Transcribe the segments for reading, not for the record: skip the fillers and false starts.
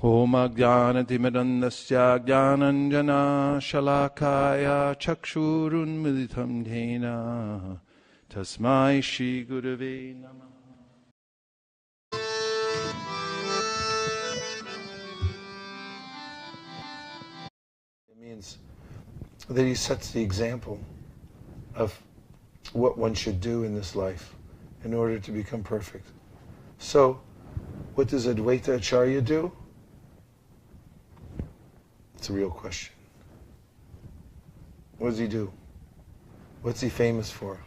Om Ajnanatimirandasya Jnananjana Shalakaya Chakshurunmilitam Dhena Tasmai Shri Gurave Namah. It means that he sets the example of what one should do in this life in order to become perfect. So, what does Advaita Acharya do? It's a real question. What does he do? What's he famous for?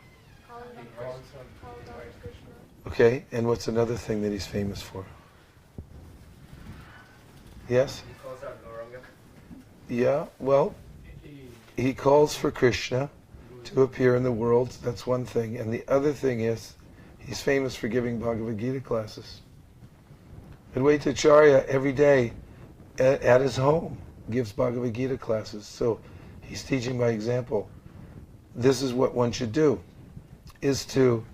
Okay, and what's another thing that he's famous for? Yes? He calls out Gauranga. Yeah, well, he calls for Krishna to appear in the world. That's one thing. And the other thing is, he's famous for giving Bhagavad Gita classes. Advaita Acharya every day at his home gives Bhagavad Gita classes. So he's teaching by example. This is what one should do, is to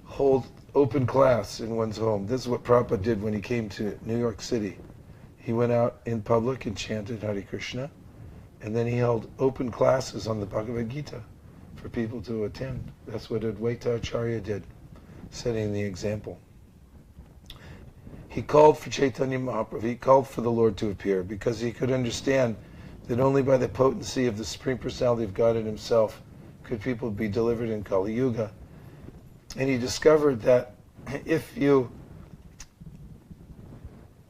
hold open class in one's home. This is what Prabhupada did when he came to New York City. He went out in public and chanted Hare Krishna, and then he held open classes on the Bhagavad Gita for people to attend. That's what Advaita Acharya did, setting the example. He called for Chaitanya Mahaprabhu, he called for the Lord to appear, because he could understand that only by the potency of the Supreme Personality of God in himself could people be delivered in Kali Yuga. And he discovered that if you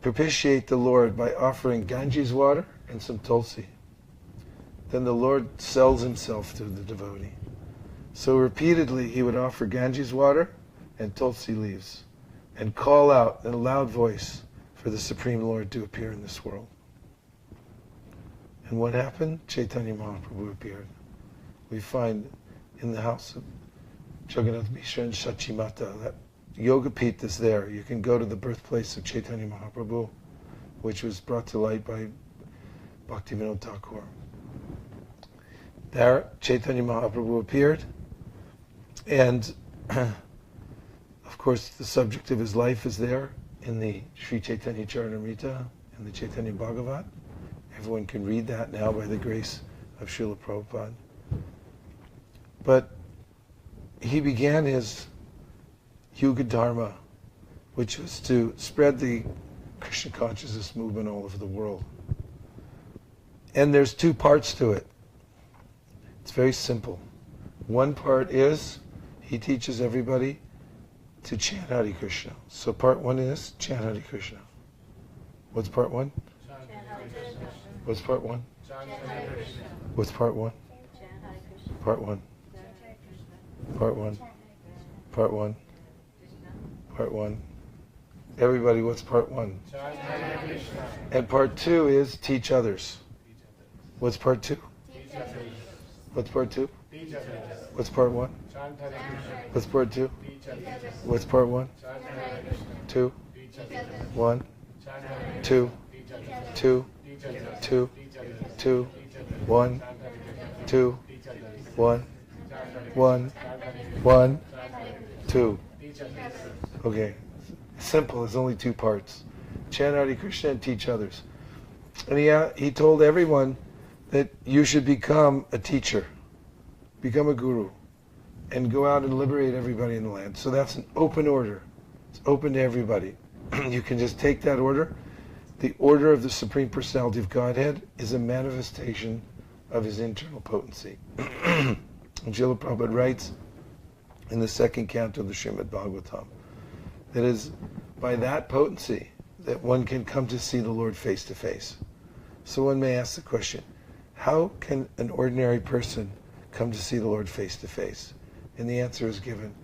propitiate the Lord by offering Ganges water and some tulsi, then the Lord sells himself to the devotee. So repeatedly he would offer Ganges water and tulsi leaves and call out in a loud voice for the Supreme Lord to appear in this world. And what happened? Chaitanya Mahaprabhu appeared. We find in the house of Jagannath Mishra and Shachimata, that Yoga Pit is there. You can go to the birthplace of Chaitanya Mahaprabhu, which was brought to light by Bhaktivinoda Thakur. There, Chaitanya Mahaprabhu appeared, and of course the subject of his life is there in the Sri Chaitanya Charitamrita, in the Chaitanya Bhagavat. Everyone can read that now by the grace of Srila Prabhupada. But he began his Yuga Dharma, which was to spread the Krishna consciousness movement all over the world. And there's two parts to it. It's very simple. One part is, he teaches everybody to chant Hare Krishna. So part one is, chant Hare Krishna. What's part one? What's part one? What's part one? Part one. Part one. Part one. Part one. Everybody, what's part one? And part two is teach others. What's part two? What's part two? What's part one? What's part two? What's part one? Two. One. Two. Two. Two. Two. One. Two. One. One. One. Two. Okay. Simple. There's only two parts. Chant Hare Krishna and teach others. And he told everyone that you should become a teacher, become a guru, and go out and liberate everybody in the land. So that's an open order. It's open to everybody. You can just take that order. The order of the Supreme Personality of Godhead is a manifestation of his internal potency. And Srila Prabhupada writes in the second canto of the Srimad Bhagavatam, that is by that potency that one can come to see the Lord face to face. So one may ask the question, how can an ordinary person come to see the Lord face to face? And the answer is given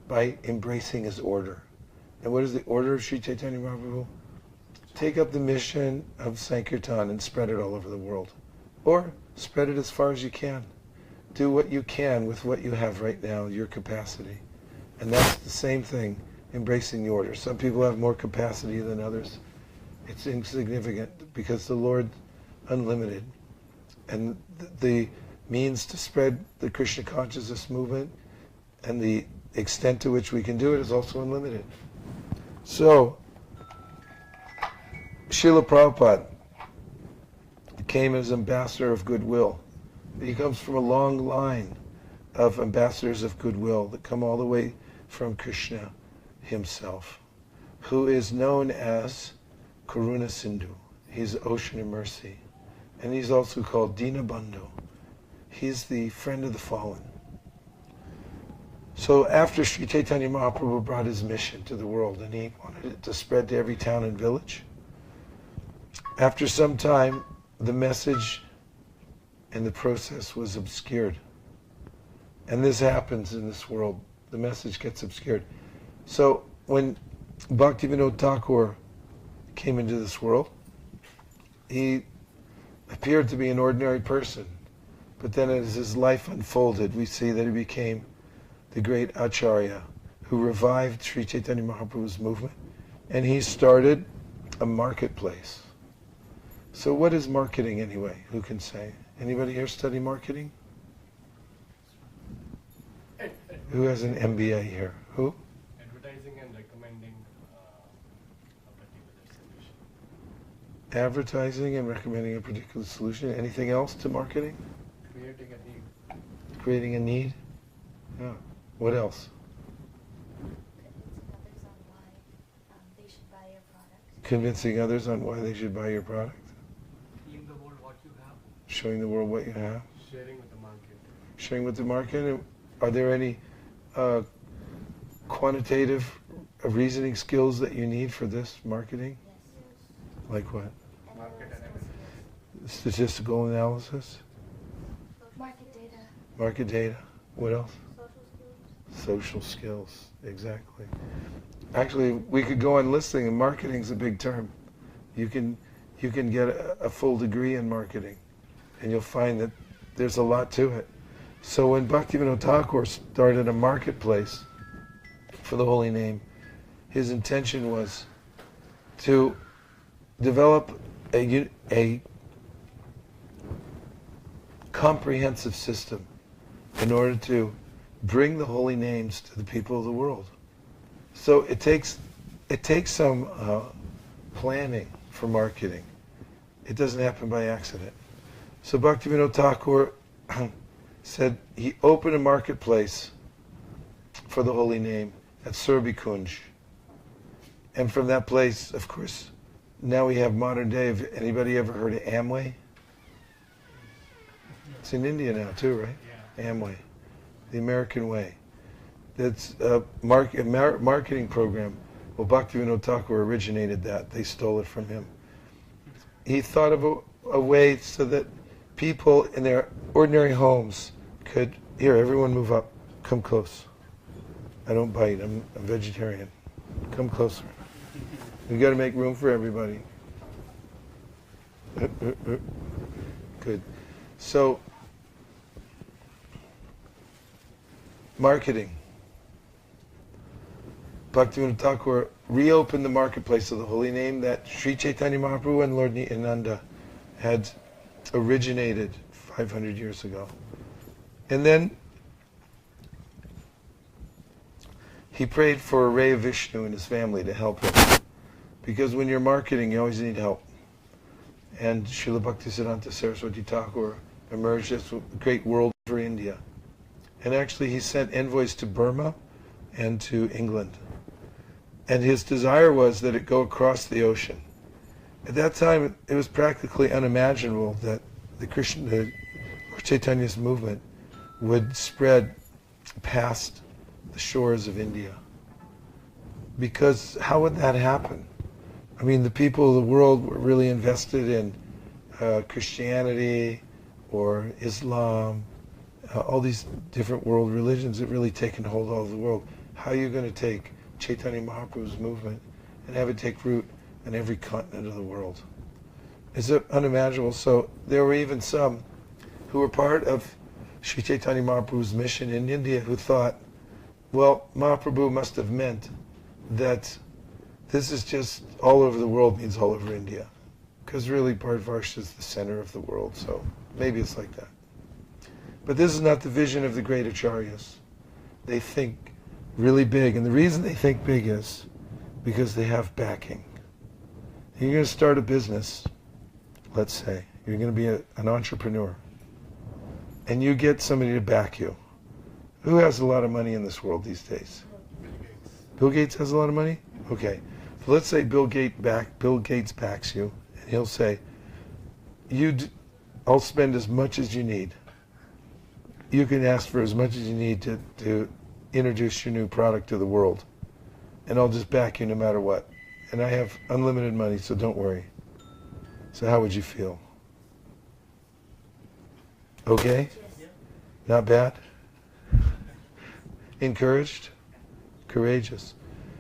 by embracing his order. And what is the order of Sri Chaitanya Mahaprabhu? Take up the mission of Sankirtan and spread it all over the world. Or spread it as far as you can. Do what you can with what you have right now, your capacity. And that's the same thing, embracing the order. Some people have more capacity than others. It's insignificant because the Lord unlimited. And the means to spread the Krishna consciousness movement and the extent to which we can do it is also unlimited. So, Srila Prabhupada came as ambassador of goodwill. He comes from a long line of ambassadors of goodwill that come all the way from Krishna himself, who is known as Karuna Sindhu. He's ocean of mercy. And he's also called Dina Bandhu. He's the friend of the fallen. So after Sri Chaitanya Mahaprabhu brought his mission to the world and he wanted it to spread to every town and village, after some time the message and the process was obscured. And this happens in this world. The message gets obscured. So when Bhaktivinoda Thakur came into this world, he appeared to be an ordinary person. But then as his life unfolded, we see that he became the great Acharya who revived Sri Chaitanya Mahaprabhu's movement. And he started a marketplace. So what is marketing anyway? Who can say? Anybody here study marketing? Who has an MBA here? Who? Advertising and recommending a particular solution. Advertising and recommending a particular solution. Anything else to marketing? Creating a need. Creating a need? Yeah. What else? Convincing others on why they should buy your product. Convincing others on why they should buy your product? Showing the world what you have. Showing the world what you have? Sharing with the market. Sharing with the market? Are there any quantitative reasoning skills that you need for this marketing? Yes. Like what? Market analysis. Statistical analysis? Market data. Market data? What else? Social skills. Social skills, exactly. Actually, we could go on listing, and marketing's a big term. You can get a full degree in marketing, and you'll find that there's a lot to it. So when Bhaktivinoda Thakur started a marketplace for the holy name, his intention was to develop a comprehensive system in order to bring the holy names to the people of the world. So it takes some planning for marketing. It doesn't happen by accident. So Bhaktivinoda Thakur said he opened a marketplace for the holy name at Surabhi Kunj. And from that place, of course, now we have modern day. Have anybody ever heard of Amway? It's in India now too, right? Yeah. Amway, the American way. That's a marketing program. Well, Bhaktivinoda Thakur originated that. They stole it from him. He thought of a way so that people in their ordinary homes could, here, everyone move up, come close. I don't bite, I'm vegetarian. Come closer. We've got to make room for everybody. Good. So, marketing. Bhaktivinoda Thakur reopened the marketplace of the holy name that Sri Chaitanya Mahaprabhu and Lord Nityananda had originated 500 years ago. And then he prayed for Ray Vishnu and his family to help him. Because when you're marketing, you always need help. And Srila Bhaktisiddhanta Saraswati Thakur emerged as a great world for India. And actually he sent envoys to Burma and to England. And his desire was that it go across the ocean. At that time, it was practically unimaginable that the Chaitanya's movement would spread past the shores of India. Because how would that happen? I mean, the people of the world were really invested in Christianity or Islam, all these different world religions that really taken hold of all the world. How are you going to take Chaitanya Mahaprabhu's movement and have it take root on every continent of the world? It's unimaginable. So there were even some who were part of Sri Chaitanya Mahaprabhu's mission in India who thought, well, Mahaprabhu must have meant that this is just all over the world means all over India. Because really Bharatvarsha is the center of the world, so maybe it's like that. But this is not the vision of the great acharyas. They think really big, and the reason they think big is because they have backing. You're going to start a business, let's say. You're going to be an entrepreneur. And you get somebody to back you. Who has a lot of money in this world these days? Bill Gates has a lot of money? Okay. So let's say Bill Gates backs you, and he'll say, I'll spend as much as you need. You can ask for as much as you need to introduce your new product to the world. And I'll just back you no matter what. And I have unlimited money, so don't worry. So how would you feel? Okay? Yes. Not bad? Encouraged? Courageous.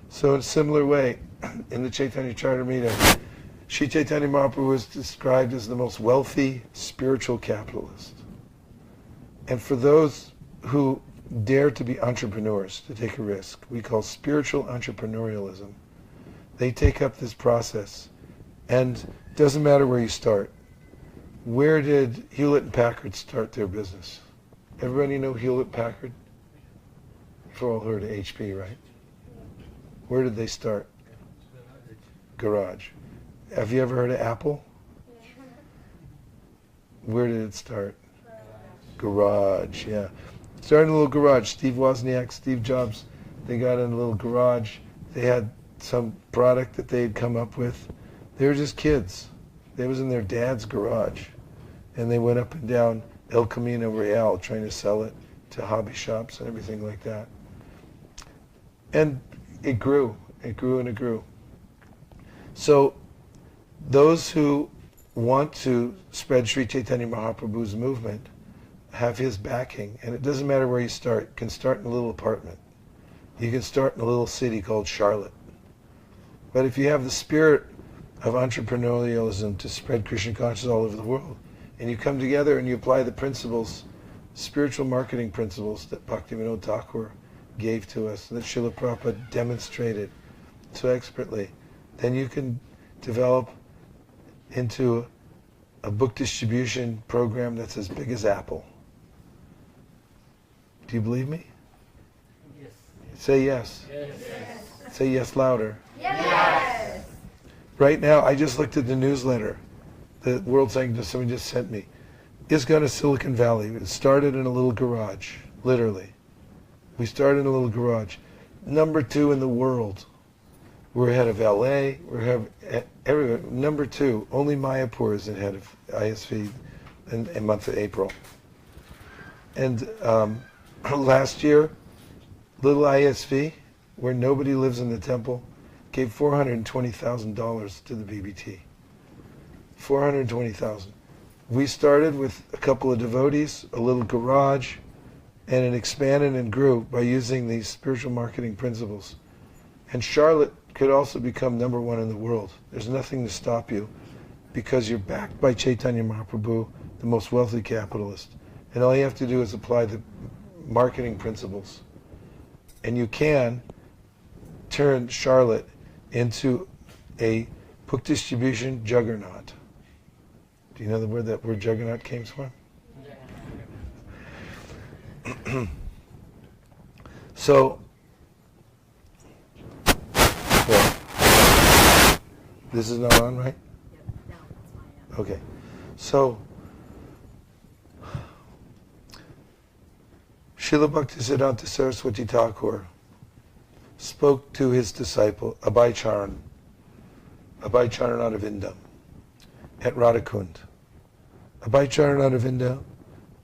So in a similar way, in the Chaitanya Charitamrita, Sri Chaitanya Mahaprabhu was described as the most wealthy spiritual capitalist. And for those who dare to be entrepreneurs, to take a risk, we call spiritual entrepreneurialism. They take up this process, and it doesn't matter where you start. Where did Hewlett and Packard start their business? Everybody know Hewlett Packard? You've all heard of HP, right? Where did they start? Garage. Have you ever heard of Apple? Where did it start? Garage, yeah. Started in a little garage. Steve Wozniak, Steve Jobs, they got in a little garage. They had some product that they had come up with. They were just kids. They was in their dad's garage. And they went up and down El Camino Real trying to sell it to hobby shops and everything like that. And it grew. It grew and it grew. So those who want to spread Sri Chaitanya Mahaprabhu's movement have his backing. And it doesn't matter where you start. You can start in a little apartment. You can start in a little city called Charlotte. But if you have the spirit of entrepreneurialism to spread Krishna consciousness all over the world, and you come together and you apply the principles, spiritual marketing principles that Bhaktivinoda Thakur gave to us, that Srila Prabhupada demonstrated so expertly, then you can develop into a book distribution program that's as big as Apple. Do you believe me? Yes. Say yes. Yes. Say yes louder. Yes. Right now, I just looked at the newsletter that World Sankirtan somebody just sent me. It's gone to Silicon Valley. It started in a little garage, literally. We started in a little garage. Number 2 in the world. We're ahead of LA. We're ahead of everywhere. Number 2. Only Mayapur is ahead of ISV in the month of April. And last year, little ISV, where nobody lives in the temple, gave $420,000 to the BBT. $420,000. We started with a couple of devotees, a little garage, and it expanded and grew by using these spiritual marketing principles. And Charlotte could also become number 1 in the world. There's nothing to stop you because you're backed by Chaitanya Mahaprabhu, the most wealthy capitalist. And all you have to do is apply the marketing principles. And you can turn Charlotte into a book distribution juggernaut. Do you know where that word juggernaut came from? So, well, this is not on, right? No, it's fine. Okay. So, Srila Bhaktisiddhanta Saraswati Thakur spoke to his disciple, Abhay Charan Adavinda, at Radhakund. Abhay Charan Adavinda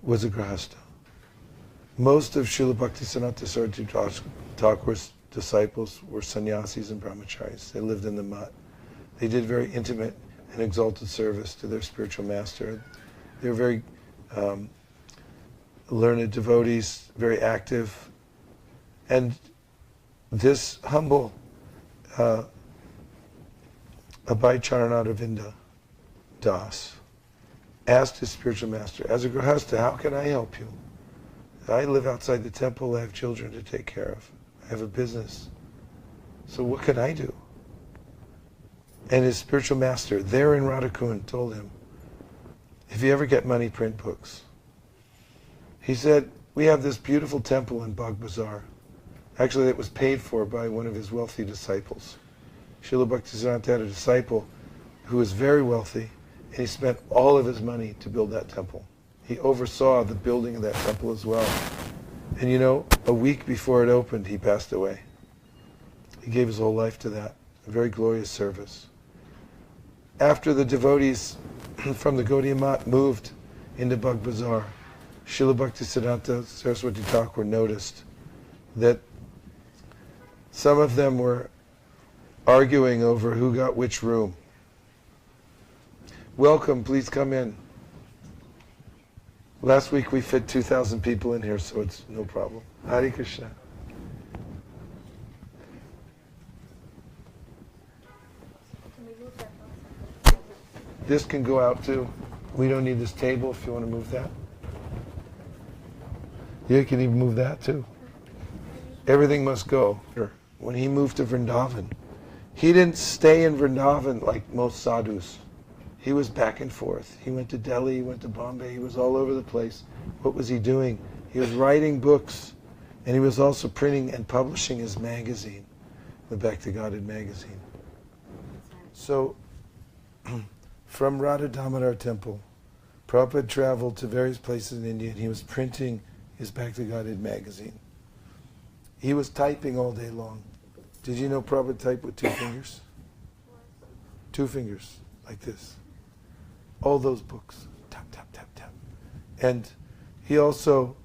was a grahastha. Most of Srila Bhaktisiddhanta Saraswati Thakur's disciples were sannyasis and brahmacharis. They lived in the mutt. They did very intimate and exalted service to their spiritual master. They were very learned devotees, very active. And this humble Abhay Charanadavinda Das asked his spiritual master, as a grahastha, how can I help you? I live outside the temple, I have children to take care of. I have a business. So what can I do? And his spiritual master, there in Radhakund, told him, if you ever get money, print books. He said, we have this beautiful temple in Bagh Bazaar. Actually, it was paid for by one of his wealthy disciples. Srila Bhaktisiddhanta had a disciple who was very wealthy, and he spent all of his money to build that temple. He oversaw the building of that temple as well. And you know, a week before it opened, he passed away. He gave his whole life to that. A very glorious service. After the devotees from the Gaudiya Math moved into Bhag Bazaar, Srila Bhaktisiddhanta Saraswati Thakur noticed that some of them were arguing over who got which room. Welcome, please come in. Last week we fit 2,000 people in here, so it's no problem. Hare Krishna. Can we move that box? This can go out too. We don't need this table if you want to move that. You can even move that too. Everything must go. When he moved to Vrindavan, he didn't stay in Vrindavan like most sadhus. He was back and forth. He went to Delhi, he went to Bombay, he was all over the place. What was he doing? He was writing books, and he was also printing and publishing his magazine, the Bhakti Godhead magazine. So, from Radha Damodar temple, Prabhupada traveled to various places in India, and he was printing his Bhakti Godhead magazine. He was typing all day long. Did you know Prabhupada typed with 2 fingers? 2 fingers, like this. All those books, tap, tap, tap, tap. And he also,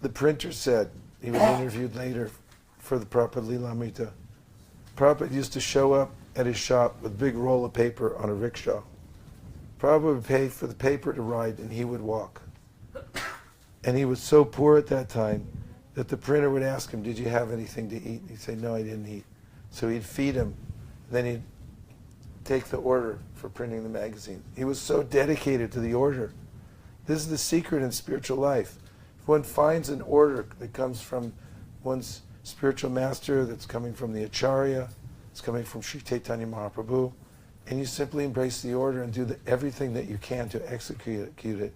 the printer said, he was interviewed later for the Prabhupada Lilamrita. Prabhupada used to show up at his shop with a big roll of paper on a rickshaw. Prabhupada would pay for the paper to ride, and he would walk. And he was so poor at that time that the printer would ask him, did you have anything to eat? And he'd say, no, I didn't eat. So he'd feed him. Then he'd take the order for printing the magazine. He was so dedicated to the order. This is the secret in spiritual life. If one finds an order that comes from one's spiritual master, that's coming from the Acharya, it's coming from Sri Chaitanya Mahaprabhu, and you simply embrace the order and do everything that you can to execute it,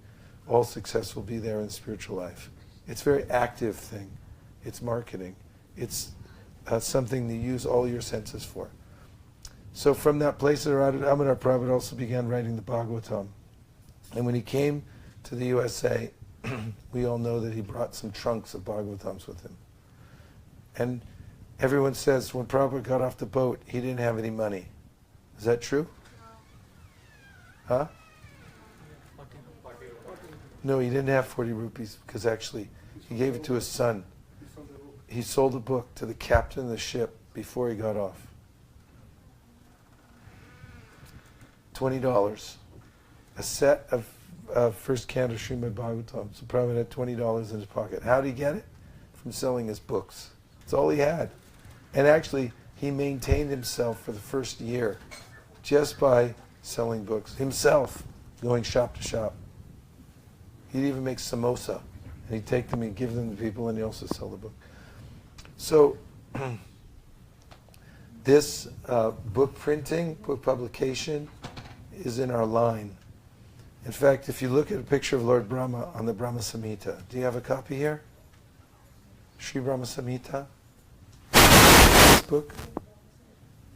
all success will be there in spiritual life. It's a very active thing. It's marketing. It's something to use all your senses for. So from that place at Radha Damodar, Prabhupada also began writing the Bhagavatam. And when he came to the USA, we all know that he brought some trunks of Bhagavatams with him. And everyone says when Prabhupada got off the boat, he didn't have any money. Is that true? Huh? No, he didn't have 40 rupees because actually he gave it to his son. He sold a book to the captain of the ship before he got off. $20. A set of first canto Srimad Bhagavatam. So Prabhupada had $20 in his pocket. How did he get it? From selling his books. That's all he had. And actually, he maintained himself for the first year just by selling books. Himself, going shop to shop. He'd even make samosa. And he'd take them and give them to people, and he'd also sell the book. So, this book printing, book publication, is in our line. In fact, if you look at a picture of Lord Brahma on the Brahma Samhita, do you have a copy here? Sri Brahma Samhita? This book?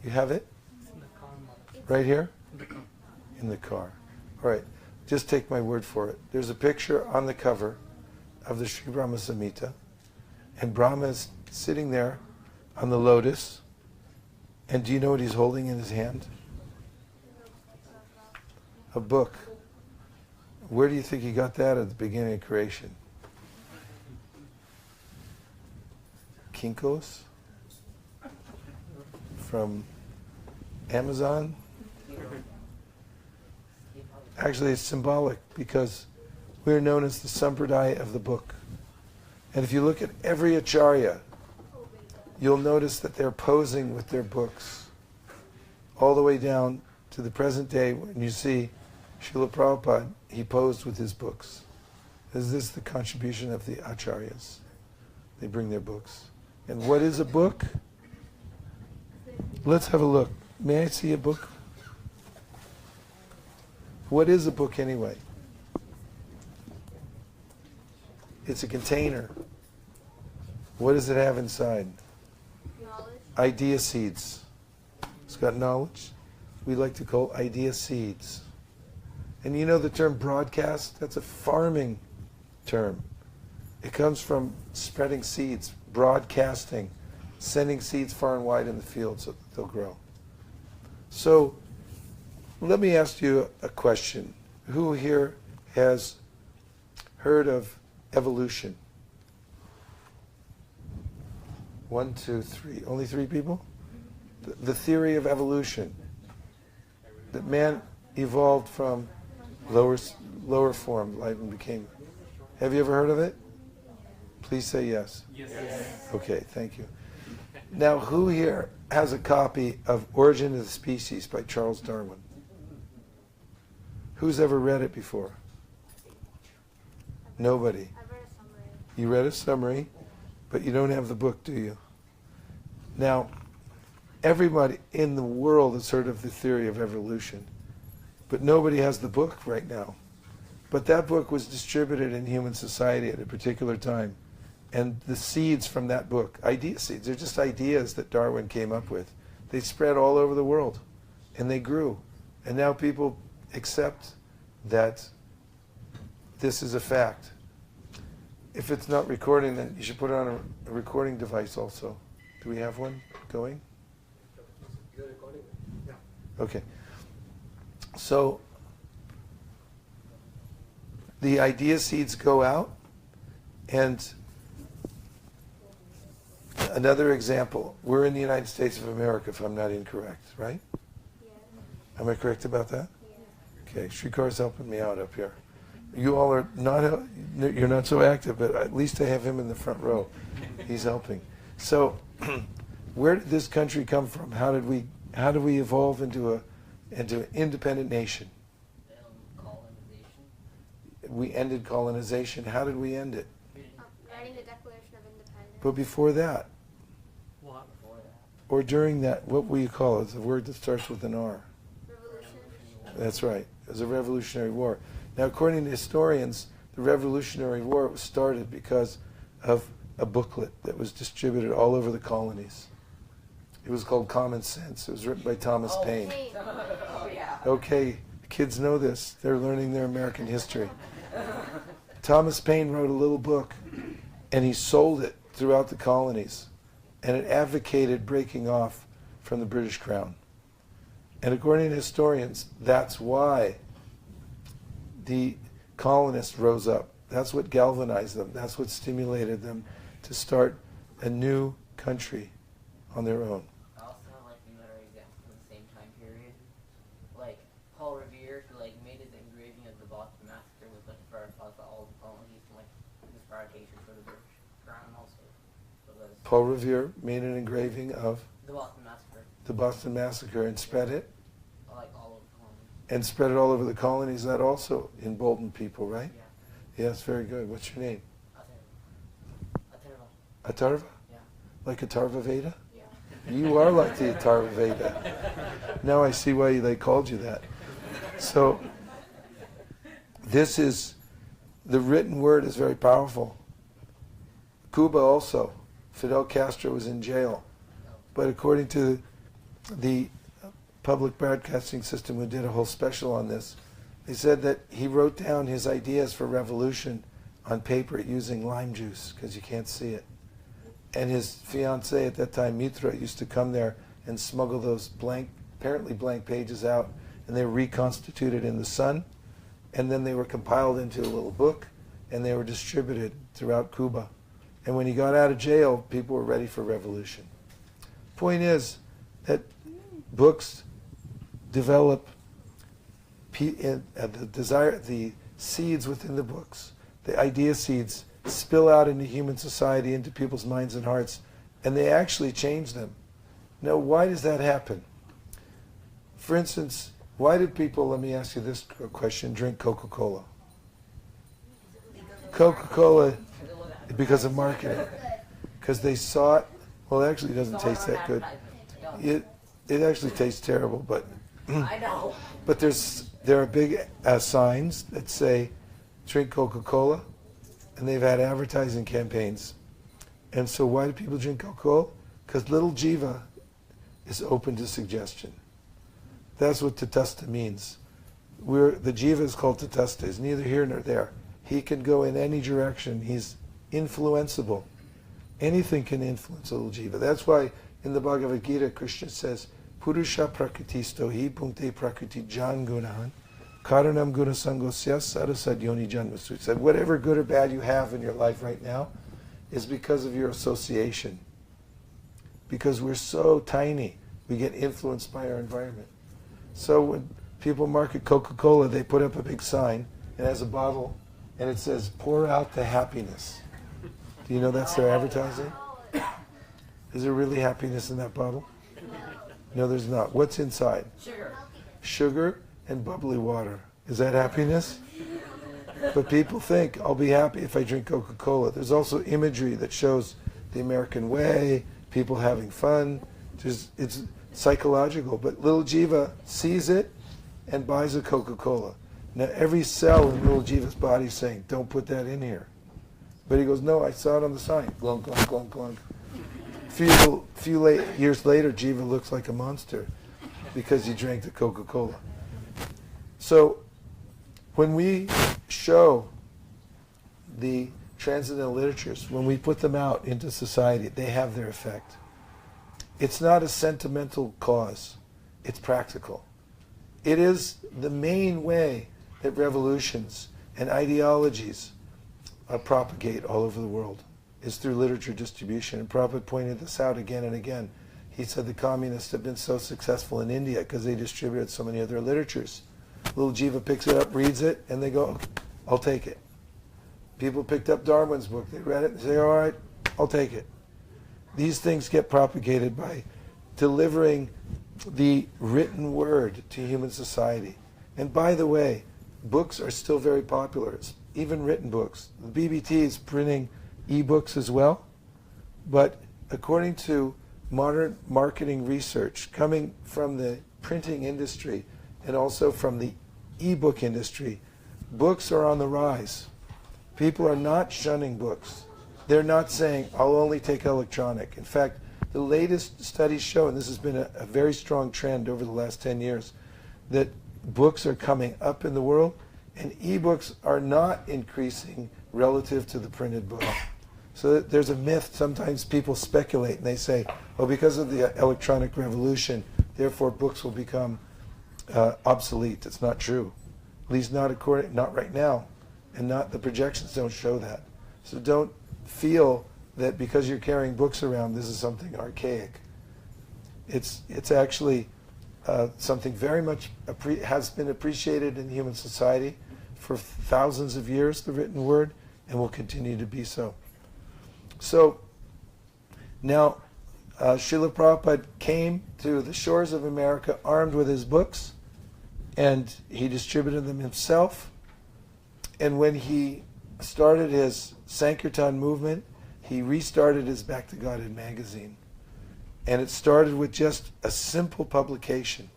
You have it? Right here? In the car. All right. Just take my word for it. There's a picture on the cover of the Sri Brahma Samhita, and Brahma is sitting there on the lotus, and do you know what he's holding in his hand? A book. Where do you think he got that at the beginning of creation? Kinko's? From Amazon? Actually, it's symbolic because we're known as the Sampradaya of the book. And if you look at every Acharya, you'll notice that they're posing with their books all the way down to the present day. When you see Srila Prabhupada, he posed with his books. Is this the contribution of the Acharyas? They bring their books. And what is a book? Let's have a look. May I see a book? What is a book anyway? It's a container. What does it have inside? Knowledge. Idea seeds. It's got knowledge. we like to call idea seeds. And you know the term broadcast? That's a farming term. It comes from spreading seeds, broadcasting, sending seeds far and wide in the field so that they'll grow. So let me ask you a question. Who here has heard of evolution? 1, 2, 3. Only 3 people? The theory of evolution. That man evolved from lower form, life, and became. Have you ever heard of it? Please say yes. Yes. Okay, thank you. Now, who here has a copy of Origin of the Species by Charles Darwin? Who's ever read it before? Nobody. I've read a summary. You read a summary, but you don't have the book, do you? Now, everybody in the world has heard of the theory of evolution, but nobody has the book right now. But that book was distributed in human society at a particular time. And the seeds from that book, idea seeds, they're just ideas that Darwin came up with. They spread all over the world, and they grew. And now people accept that this is a fact. If it's not recording, then you should put it on a recording device also. Do we have one going? Okay. So the idea seeds go out, and another example, we're in the United States of America, if I'm not incorrect, right? Yeah. Am I correct about that? Yeah. Okay, Srikar's helping me out up here. You all are not, you're not so active, but at least I have him in the front row. He's helping. So, where did this country come from? How did we evolve into an independent nation? Colonization. We ended colonization. How did we end it? Writing the Declaration of Independence. But before that, What before that? or during that, what will you call it? It's a word that starts with an R. Revolution. That's right. It was a Revolutionary War. Now, according to historians, the Revolutionary War was started because of a booklet that was distributed all over the colonies. It was called Common Sense. It was written by Thomas Paine. Hey, Oh yeah. Okay, kids know this. They're learning their American history. Thomas Paine wrote a little book, and he sold it throughout the colonies, and it advocated breaking off from the British Crown. And according to historians, that's why the colonists rose up. That's what galvanized them. That's what stimulated them to start a new country on their own. I also have like another example from the same time period. Like Paul Revere, who like made his engraving of the Boston Massacre with like for all the colonies and like inspiration for the British Crown also. So that's Paul Revere made an engraving of the Boston Massacre, the Boston Massacre and spread it, like all of the colonies. and spread it all over the colonies. That also emboldened people, right? Yeah. Yes, very good. What's your name? Atarva. Atarva? Yeah. Like Atarva Veda? Yeah. You are like the Atarva Veda. Now I see why they called you that. So, this is, the written word is very powerful. Cuba also. Fidel Castro was in jail. But according to the public broadcasting system who did a whole special on this, they said that he wrote down his ideas for revolution on paper using lime juice because you can't see it. And his fiancée at that time, Mitra, used to come there and smuggle those apparently blank pages out, and they were reconstituted in the sun, and then they were compiled into a little book, and they were distributed throughout Cuba. And when he got out of jail, people were ready for revolution. Point is that books develop the seeds within the books, the idea seeds, spill out into human society, into people's minds and hearts, and they actually change them. Now, why does that happen? For instance, why do people, let me ask you this question, drink Coca-Cola? Coca-Cola, because of marketing. Because they saw it, well, it actually doesn't taste that good. It actually tastes terrible, but I know. but there are big signs that say, drink Coca-Cola, and they've had advertising campaigns. And so why do people drink Coca-Cola? Because little Jiva is open to suggestion. That's what tatasta means. The jiva is called tatasta. He's neither here nor there. He can go in any direction. He's influenceable. Anything can influence a little jiva. That's why in the Bhagavad Gita, Krishna says, Purusha prakritisto hi punkte prakriti jan gunahan karanam gunasangosya sarasadyoni janmasu. He said, whatever good or bad you have in your life right now is because of your association. Because we're so tiny, we get influenced by our environment. So when people market Coca-Cola, they put up a big sign, it has a bottle, and it says, pour out the happiness. Do you know that's their advertising? Is there really happiness in that bottle? No, there's not. What's inside? Sugar. Sugar and bubbly water. Is that happiness? But people think, I'll be happy if I drink Coca-Cola. There's also imagery that shows the American way, people having fun. It's psychological. But little jiva sees it and buys a Coca-Cola. Now every cell in little jiva's body is saying, don't put that in here. But he goes, no, I saw it on the sign. Glunk, glunk, glunk, glunk. Years later, jiva looks like a monster because he drank the Coca-Cola. So when we show the transcendental literatures, when we put them out into society, they have their effect. It's not a sentimental cause. It's practical. It is the main way that revolutions and ideologies propagate all over the world, is through literature distribution. And Prabhupada pointed this out again and again. He said the communists have been so successful in India because they distributed so many of their literatures. Little jiva picks it up, reads it, and they go, I'll take it. People picked up Darwin's book, they read it, and say, all right, I'll take it. These things get propagated by delivering the written word to human society. And by the way, books are still very popular, even written books. The BBT is printing e-books as well, but according to modern marketing research coming from the printing industry and also from the e-book industry, books are on the rise. People are not shunning books. They're not saying, I'll only take electronic. In fact, the latest studies show, and this has been a very strong trend over the last 10 years, that books are coming up in the world and e-books are not increasing relative to the printed book. So there's a myth, sometimes people speculate and they say, oh, because of the electronic revolution, therefore books will become obsolete. It's not true. At least not right now. And not the projections don't show that. So don't feel that because you're carrying books around, this is something archaic. It's actually something very much has been appreciated in human society for thousands of years, the written word, and will continue to be so. So now Srila Prabhupada came to the shores of America armed with his books, and he distributed them himself. And when he started his Sankirtan movement, he restarted his Back to Godhead magazine. And it started with just a simple publication.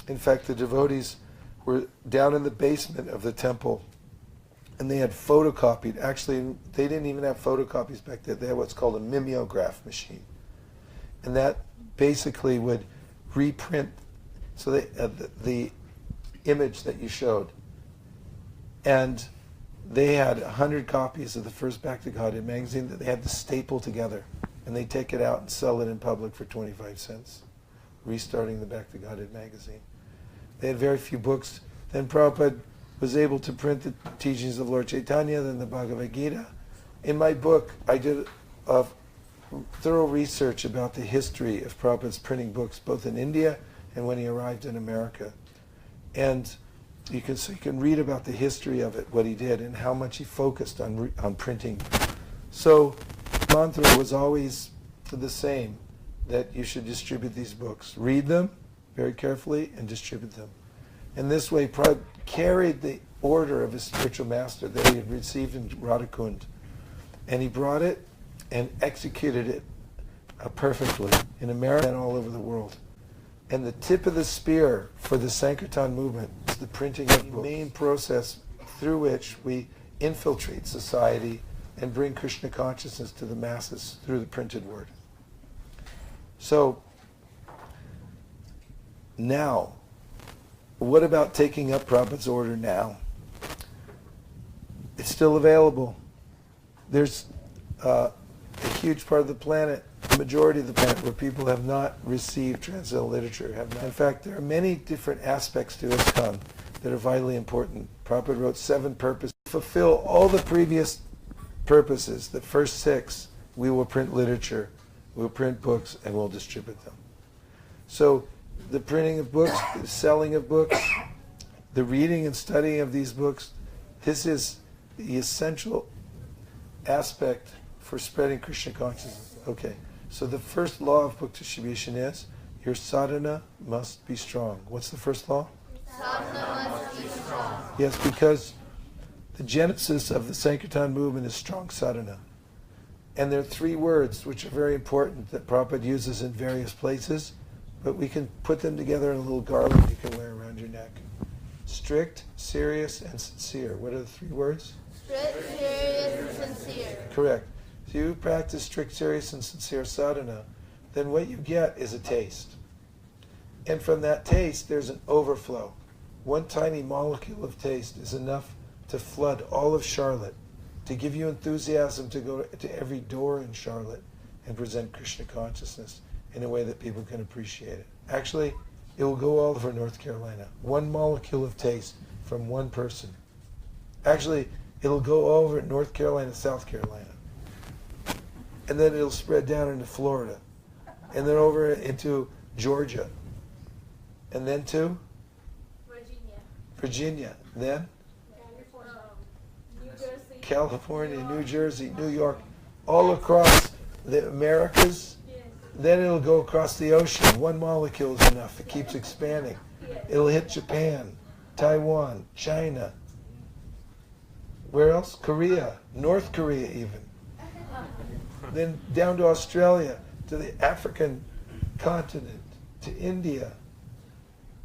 In fact, the devotees were down in the basement of the temple, and they had photocopied. Actually, they didn't even have photocopies back then. They had what's called a mimeograph machine. And that basically would reprint the image that you showed. And they had 100 copies of the first Back to Godhead magazine that they had to staple together. And they take it out and sell it in public for 25 cents, restarting the Back to Godhead magazine. They had very few books. Then Prabhupada was able to print the teachings of Lord Chaitanya, then the Bhagavad Gita. In my book, I did a thorough research about the history of Prabhupada's printing books, both in India and when he arrived in America. And you can read about the history of it, what he did, and how much he focused on printing. So mantra was always the same, that you should distribute these books. Read them very carefully and distribute them. And this way, Prabhupada carried the order of his spiritual master that he had received in Radhakund. And he brought it and executed it perfectly in America and all over the world. And the tip of the spear for the Sankirtan movement is the printing of books, the main process through which we infiltrate society and bring Krishna consciousness to the masses through the printed word. So now what about taking up Prabhupada's order now? It's still available. There's a huge part of the planet, the majority of the planet, where people have not received transcendental literature. Have not. In fact, there are many different aspects to ISKCON that are vitally important. Prabhupada wrote 7 purposes. Fulfill all the previous purposes, the first 6, we will print literature, we'll print books, and we'll distribute them. So the printing of books, the selling of books, the reading and studying of these books, this is the essential aspect for spreading Krishna consciousness. Okay, so the first law of book distribution is your sadhana must be strong. What's the first law? Sadhana must be strong. Yes, because the genesis of the Sankirtan movement is strong sadhana. And there are 3 words which are very important that Prabhupada uses in various places, but we can put them together in a little garland you can wear around your neck. Strict, serious, and sincere. What are the 3 words? Strict, serious, and sincere. Correct. If you practice strict, serious, and sincere sadhana, then what you get is a taste. And from that taste, there's an overflow. One tiny molecule of taste is enough to flood all of Charlotte, to give you enthusiasm to go to every door in Charlotte and present Krishna consciousness in a way that people can appreciate it. Actually, it will go all over North Carolina. One molecule of taste from one person. Actually, it'll go all over North Carolina, South Carolina. And then it'll spread down into Florida. And then over into Georgia. And then to Virginia. Then California, New Jersey, New York, all across the Americas. Then it'll go across the ocean. One molecule is enough. It keeps expanding. It'll hit Japan, Taiwan, China. Where else? Korea, North Korea even. Then down to Australia, to the African continent, to India,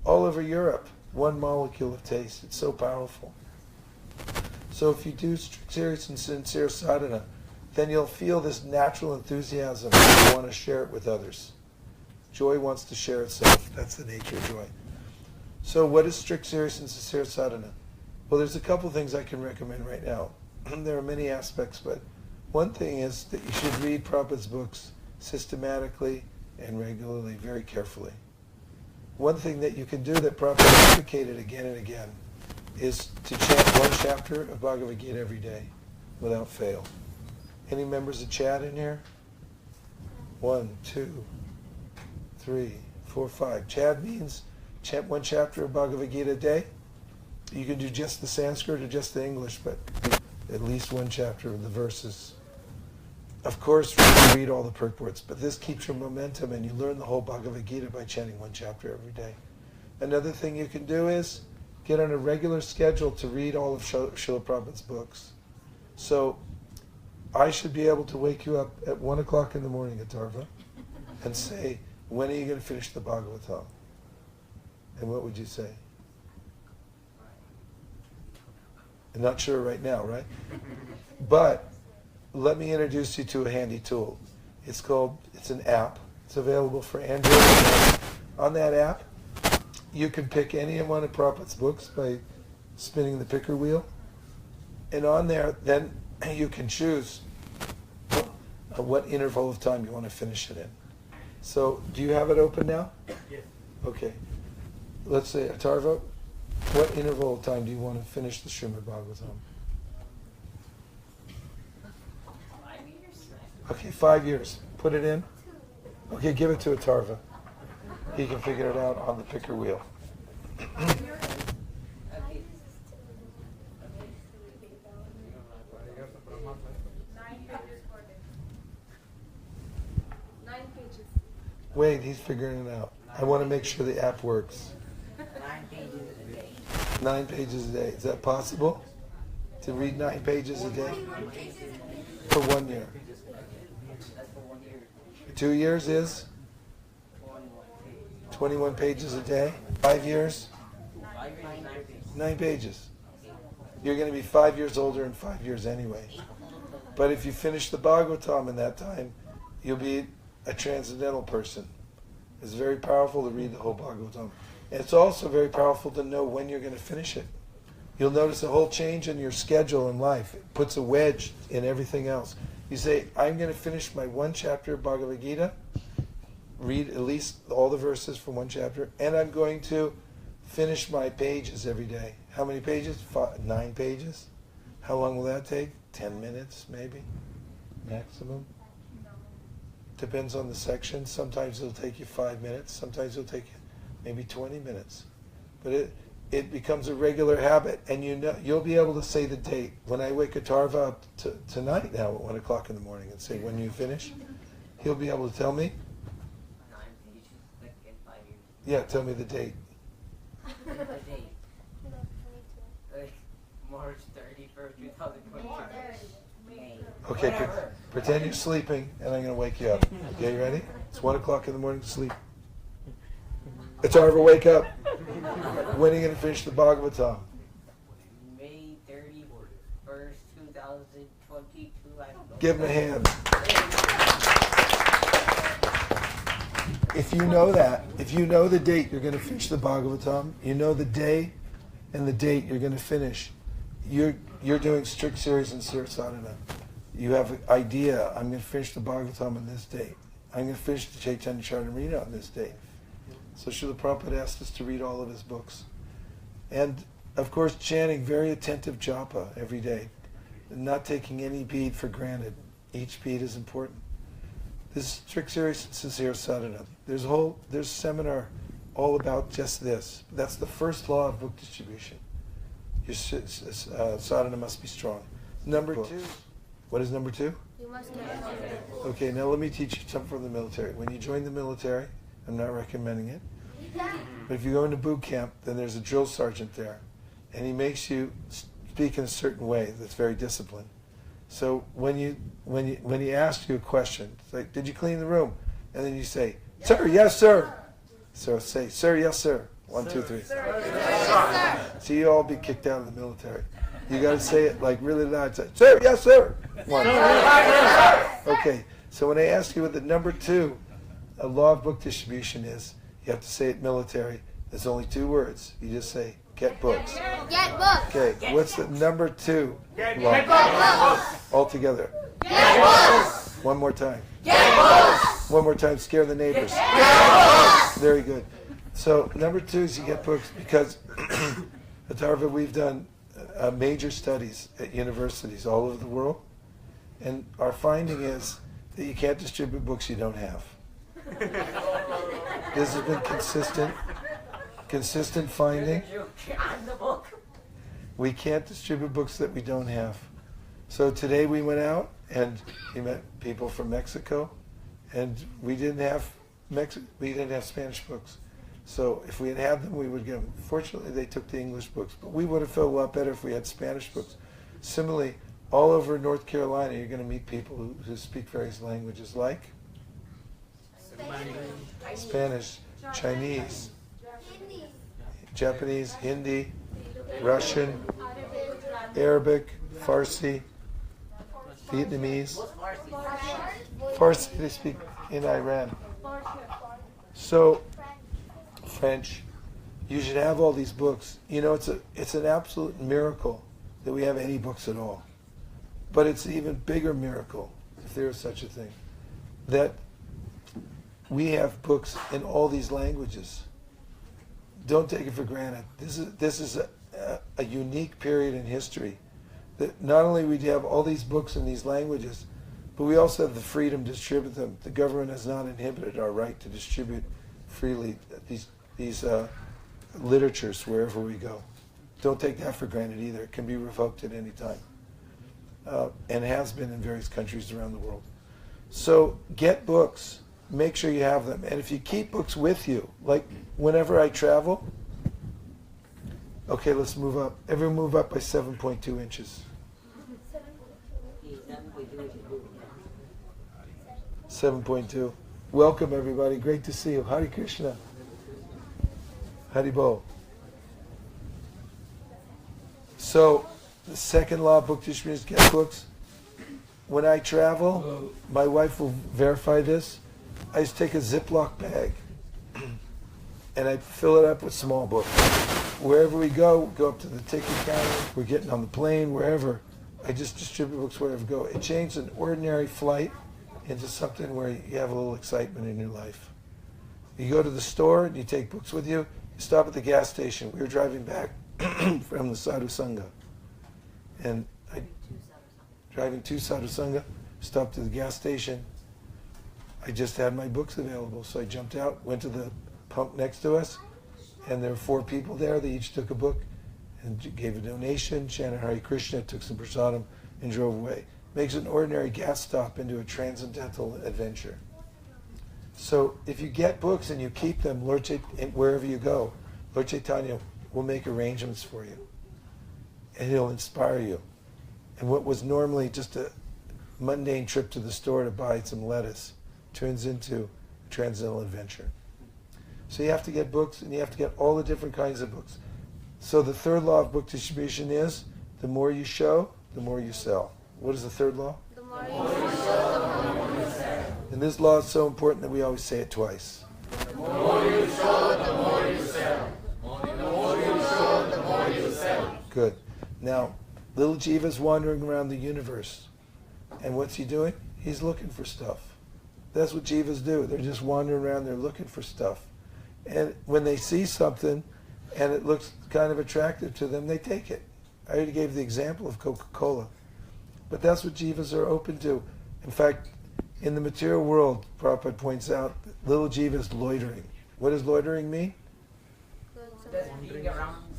all over Europe. One molecule of taste. It's so powerful. So if you do strict, serious, and sincere sadhana, then you'll feel this natural enthusiasm and you want to share it with others. Joy wants to share itself. That's the nature of joy. So what is strict, serious, and sincere sadhana? Well, there's a couple things I can recommend right now. There are many aspects, but one thing is that you should read Prabhupada's books systematically and regularly, very carefully. One thing that you can do that Prabhupada advocated again and again is to chant 1 chapter of Bhagavad Gita every day without fail. Any members of Chad in here? 1, 2, 3, 4, 5. Chad means chant 1 chapter of Bhagavad Gita a day. You can do just the Sanskrit or just the English, but at least 1 chapter of the verses. Of course, you read all the purports, but this keeps your momentum and you learn the whole Bhagavad Gita by chanting 1 chapter every day. Another thing you can do is get on a regular schedule to read all of Srila Prabhupada's books. So I should be able to wake you up at 1 o'clock in the morning, Atarva, and say, when are you going to finish the Bhagavatam? And what would you say? I'm not sure right now, right? But let me introduce you to a handy tool. It's an app. It's available for Android. On that app, you can pick any one of Prabhupada's books by spinning the picker wheel. And on there, then you can choose what interval of time you want to finish it in. So, do you have it open now? Yes. Okay. Let's say, Atarva, what interval of time do you want to finish the Srimad Bhagavatam? 5 years? Okay, 5 years. Put it in. Okay, give it to Atarva. He can figure it out on the picker wheel. Okay. 9 pages. Wait, he's figuring it out. I want to make sure the app works. 9 pages a day. 9 pages a day. Is that possible? To read 9 pages a day? For 1 year. That's for 1 year. 2 years is 21 pages a day. 5 years, 5 years, 9 pages. 9 pages. You're going to be 5 years older in 5 years anyway. But if you finish the Bhagavatam in that time, you'll be a transcendental person. It's very powerful to read the whole Bhagavatam. And it's also very powerful to know when you're going to finish it. You'll notice a whole change in your schedule in life. It puts a wedge in everything else. You say, I'm going to finish my one chapter of Bhagavad Gita, read at least all the verses from one chapter, and I'm going to finish my pages every day. How many pages? 9 pages. How long will that take? 10 minutes, maybe, maximum. Depends on the section. Sometimes it'll take you 5 minutes. Sometimes it'll take you maybe 20 minutes. But it becomes a regular habit, and you'll be able to say the date. When I wake Atarva up tonight now at 1 o'clock in the morning and say, when you finish, he'll be able to tell me. 9 pages, like in 5 years. Yeah, tell me the date. The date. Like March 31st, 2022. May. Okay, Whatever. pretend you're sleeping, and I'm going to wake you up. Okay, you ready? It's 1 o'clock in the morning to sleep. Atarva, wake up. When are you going to finish the Bhagavatam? May 31st, 2022. I don't know. Give him a hand. If you know that, if you know the date you're going to finish the Bhagavatam, you know the day and the date you're going to finish, you're doing strict series and Sir Sadhana. You have an idea, I'm going to finish the Bhagavatam on this date. I'm going to finish the Chaitanya Charitamrita on this date. So Srila Prabhupada asked us to read all of his books. And, of course, chanting very attentive japa every day. Not taking any bead for granted. Each bead is important. This is strict series sincere sadhana. There's a seminar all about just this. That's the first law of book distribution. Your sadhana must be strong. Number 2. What is number 2? You must get confident. Okay, now let me teach you something from the military. When you join the military, I'm not recommending it, but if you go into boot camp, then there's a drill sergeant there, and he makes you speak in a certain way that's very disciplined. So when he asks you a question, it's like, did you clean the room? And then you say, sir, yes, sir. So say, sir, yes, sir. 1, 2, 3. So you all be kicked out of the military. You got to say it like really loud. Say, sir, yes, sir. 1. Okay. So when I ask you what the number 2, a law of book distribution is, you have to say it military. There's only 2 words. You just say, get books. Get books. Okay. What's the number 2 law? Get books. All together. Get books. One more time. Get books. One more time. Scare the neighbors. Get books. Very good. So number 2 is you get books because at Harvard we've done major studies at universities all over the world, and our finding is that you can't distribute books you don't have. This has been consistent finding. We can't distribute books that we don't have. So today we went out and we met people from Mexico, and we didn't have Spanish books. So if we had had them, we would give them. Fortunately, they took the English books, but we would have felt a lot better if we had Spanish books. Similarly, all over North Carolina, you're going to meet people who speak various languages like Spanish, Chinese, Japanese, Hindi, Russian, Arabic, Farsi, Vietnamese. Farsi they speak in Iran. So, French. You should have all these books. You know, it's an absolute miracle that we have any books at all. But it's an even bigger miracle, if there is such a thing, that we have books in all these languages. Don't take it for granted. This is a unique period in history. That not only we have all these books in these languages, but we also have the freedom to distribute them. The government has not inhibited our right to distribute freely these literatures wherever we go. Don't take that for granted either. It can be revoked at any time. And has been in various countries around the world. So get books. Make sure you have them. And if you keep books with you, like whenever I travel, okay, let's move up. Everyone move up by 7.2 inches. 7.2. Welcome everybody. Great to see you. Hare Krishna. Haribol. So, the second law of book distribution is get books. When I travel, my wife will verify this. I just take a Ziploc bag and I fill it up with small books. Wherever we go up to the ticket counter, we're getting on the plane, wherever. I just distribute books wherever we go. It changed an ordinary flight into something where you have a little excitement in your life. You go to the store and you take books with you. You stop at the gas station. We were driving back from the Sadhu Sangha. And driving to Sadhu Sangha, stopped at the gas station. I just had my books available, so I jumped out, went to the pump next to us, and there were 4 people there. They each took a book and gave a donation, chanted Hare Krishna, took some prasadam, and drove away. Makes an ordinary gas stop into a transcendental adventure. So if you get books and you keep them, wherever you go, Lord Chaitanya will make arrangements for you, and he'll inspire you. And what was normally just a mundane trip to the store to buy some lettuce turns into a transcendental adventure. So you have to get books, and you have to get all the different kinds of books. So the third law of book distribution is, the more you show, the more you sell. What is the third law? The more you show, the more you sell. And this law is so important that we always say it twice. The more you show, the more you sell. The more you show, the more you sell. Good. Now, little Jiva's wandering around the universe. And what's he doing? He's looking for stuff. That's what Jivas do. They're just wandering around, they're looking for stuff. And when they see something and it looks kind of attractive to them, they take it. I already gave the example of Coca-Cola. But that's what Jivas are open to. In fact, in the material world, Prabhupada points out, little Jiva's loitering. What does loitering mean?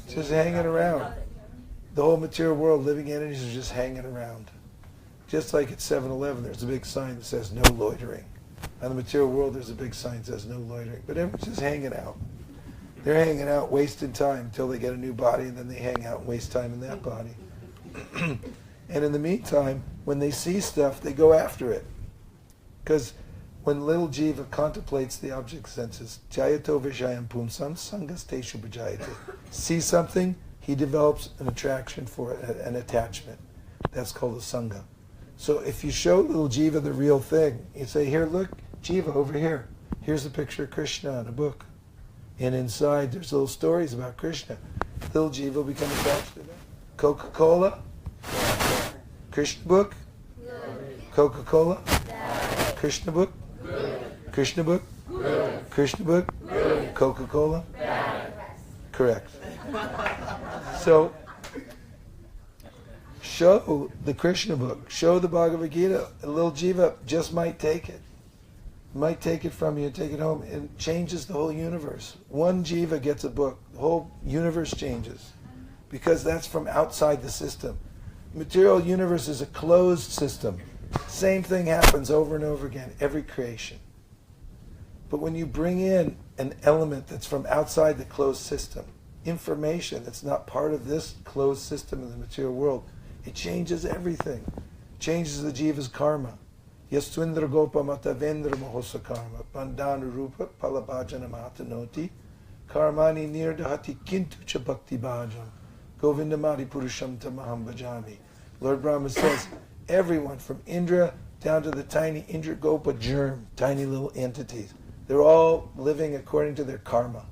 Just hanging around. The whole material world, living entities are just hanging around. Just like at 7-Eleven, there's a big sign that says no loitering. On the material world, there's a big sign that says no loitering. But everyone's just hanging out. They're hanging out, wasting time until they get a new body, and then they hang out and waste time in that body. And in the meantime, when they see stuff, they go after it. Because when little Jiva contemplates the object senses, Jayato Vishayam Pumsam Sangasteshu Bhajayate. See something, he develops an attraction for it, an attachment. That's called a Sangha. So if you show little Jiva the real thing, you say, here, look, Jiva, over here. Here's a picture of Krishna in a book. And inside there's little stories about Krishna. Little Jiva will become attached to that. Coca-Cola? Krishna book? Coca-Cola? Krishna book? Krishna book? Krishna book? Coca-Cola? Correct. So, show the Krishna book, show the Bhagavad Gita. A little Jiva just might take it. Might take it from you and take it home. It changes the whole universe. One Jiva gets a book, the whole universe changes. Because that's from outside the system. Material universe is a closed system. Same thing happens over and over again, every creation. But when you bring in an element that's from outside the closed system, information that's not part of this closed system in the material world, it changes everything. Changes the Jiva's karma. Yaswindra Gopa Mata Vendra Mahosa Karma, Bandhanu Rupa Palabhajana Matanoti, Karmani Nirdahati Kintu Cha Bhakti Bhajam, Govindamadi Purusham Tamaham Bhajami. Lord Brahma says, everyone from Indra down to the tiny Indra Gopa germ, tiny little entities, they're all living according to their karma.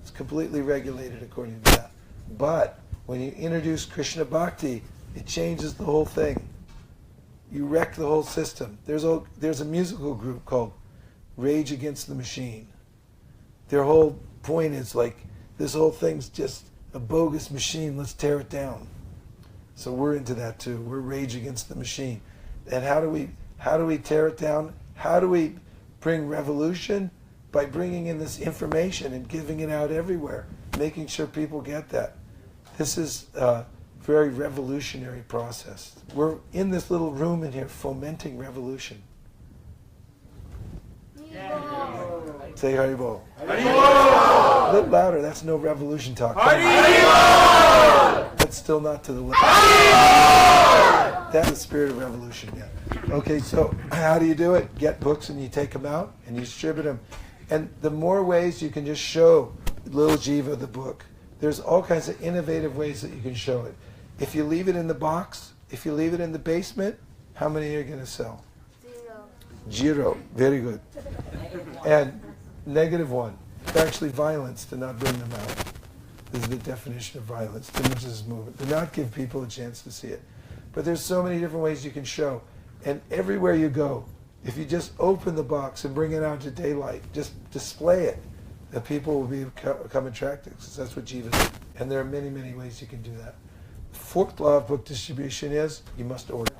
It's completely regulated according to that. But when you introduce Krishna Bhakti, it changes the whole thing. You wreck the whole system. There's a musical group called Rage Against the Machine. Their whole point is like, this whole thing's just a bogus machine, let's tear it down. So we're into that too. We're Rage Against the Machine. And how do we tear it down? How do we bring revolution? By bringing in this information and giving it out everywhere, making sure people get that. This is a very revolutionary process. We're in this little room in here fomenting revolution. Say Haribol. A little louder, that's no revolution talk. That's still not to the left. That's the spirit of revolution, yeah. Okay, so how do you do it? Get books and you take them out and you distribute them. And the more ways you can just show little Jiva the book, there's all kinds of innovative ways that you can show it. If you leave it in the box, if you leave it in the basement, how many are you going to sell? 0. 0. Very good. And -1. actually violence to not bring them out. This is the definition of violence, to resist movement, to not give people a chance to see it. But there's so many different ways you can show. And everywhere you go, if you just open the box and bring it out to daylight, just display it, that people will become attracted, because that's what Jiva did. And there are many, many ways you can do that. The fourth law of book distribution is you must order.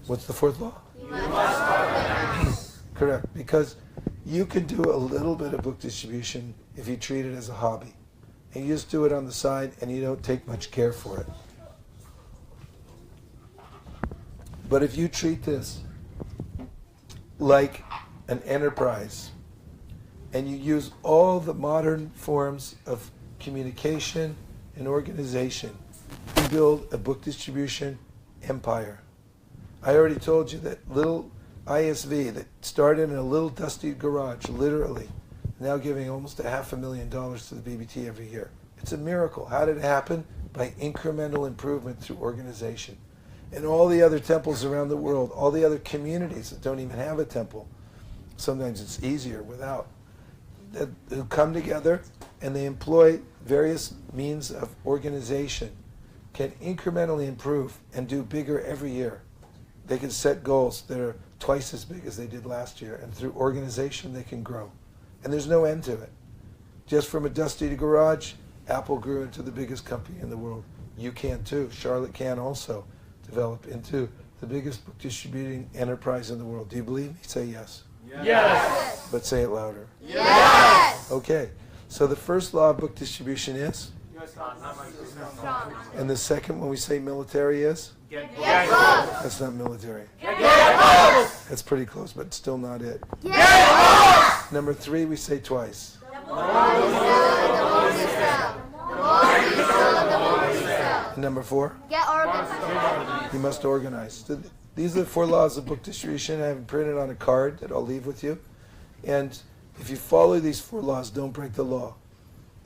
What's the fourth law? You must organize. Correct, because you can do a little bit of book distribution if you treat it as a hobby. And you just do it on the side and you don't take much care for it. But if you treat this like an enterprise and you use all the modern forms of communication and organization to build a book distribution empire. I already told you that little ISV that started in a little dusty garage, literally, now giving almost $500,000 to the BBT every year. It's a miracle. How did it happen? By incremental improvement through organization. And all the other temples around the world, all the other communities that don't even have a temple, sometimes it's easier without, that who come together and they employ various means of organization, can incrementally improve and do bigger every year. They can set goals that are twice as big as they did last year, and through organization they can grow. And there's no end to it. Just from a dusty garage, Apple grew into the biggest company in the world. You can too. Charlotte can also develop into the biggest book distributing enterprise in the world. Do you believe me? Say yes. Yes. But say it louder. Yes. Okay. So the first law of book distribution is? Strong. And the second one we say military is? Get close. That's not military. Get close. That's pretty close, but still not it. Get close. Number 3 we say twice. The more you sell, the more you sell. The more you sell, the more you sell. And number 4, Get organized. you must organize. So these are the 4 laws of book distribution. I have them printed on a card that I'll leave with you. And if you follow these 4 laws, don't break the law,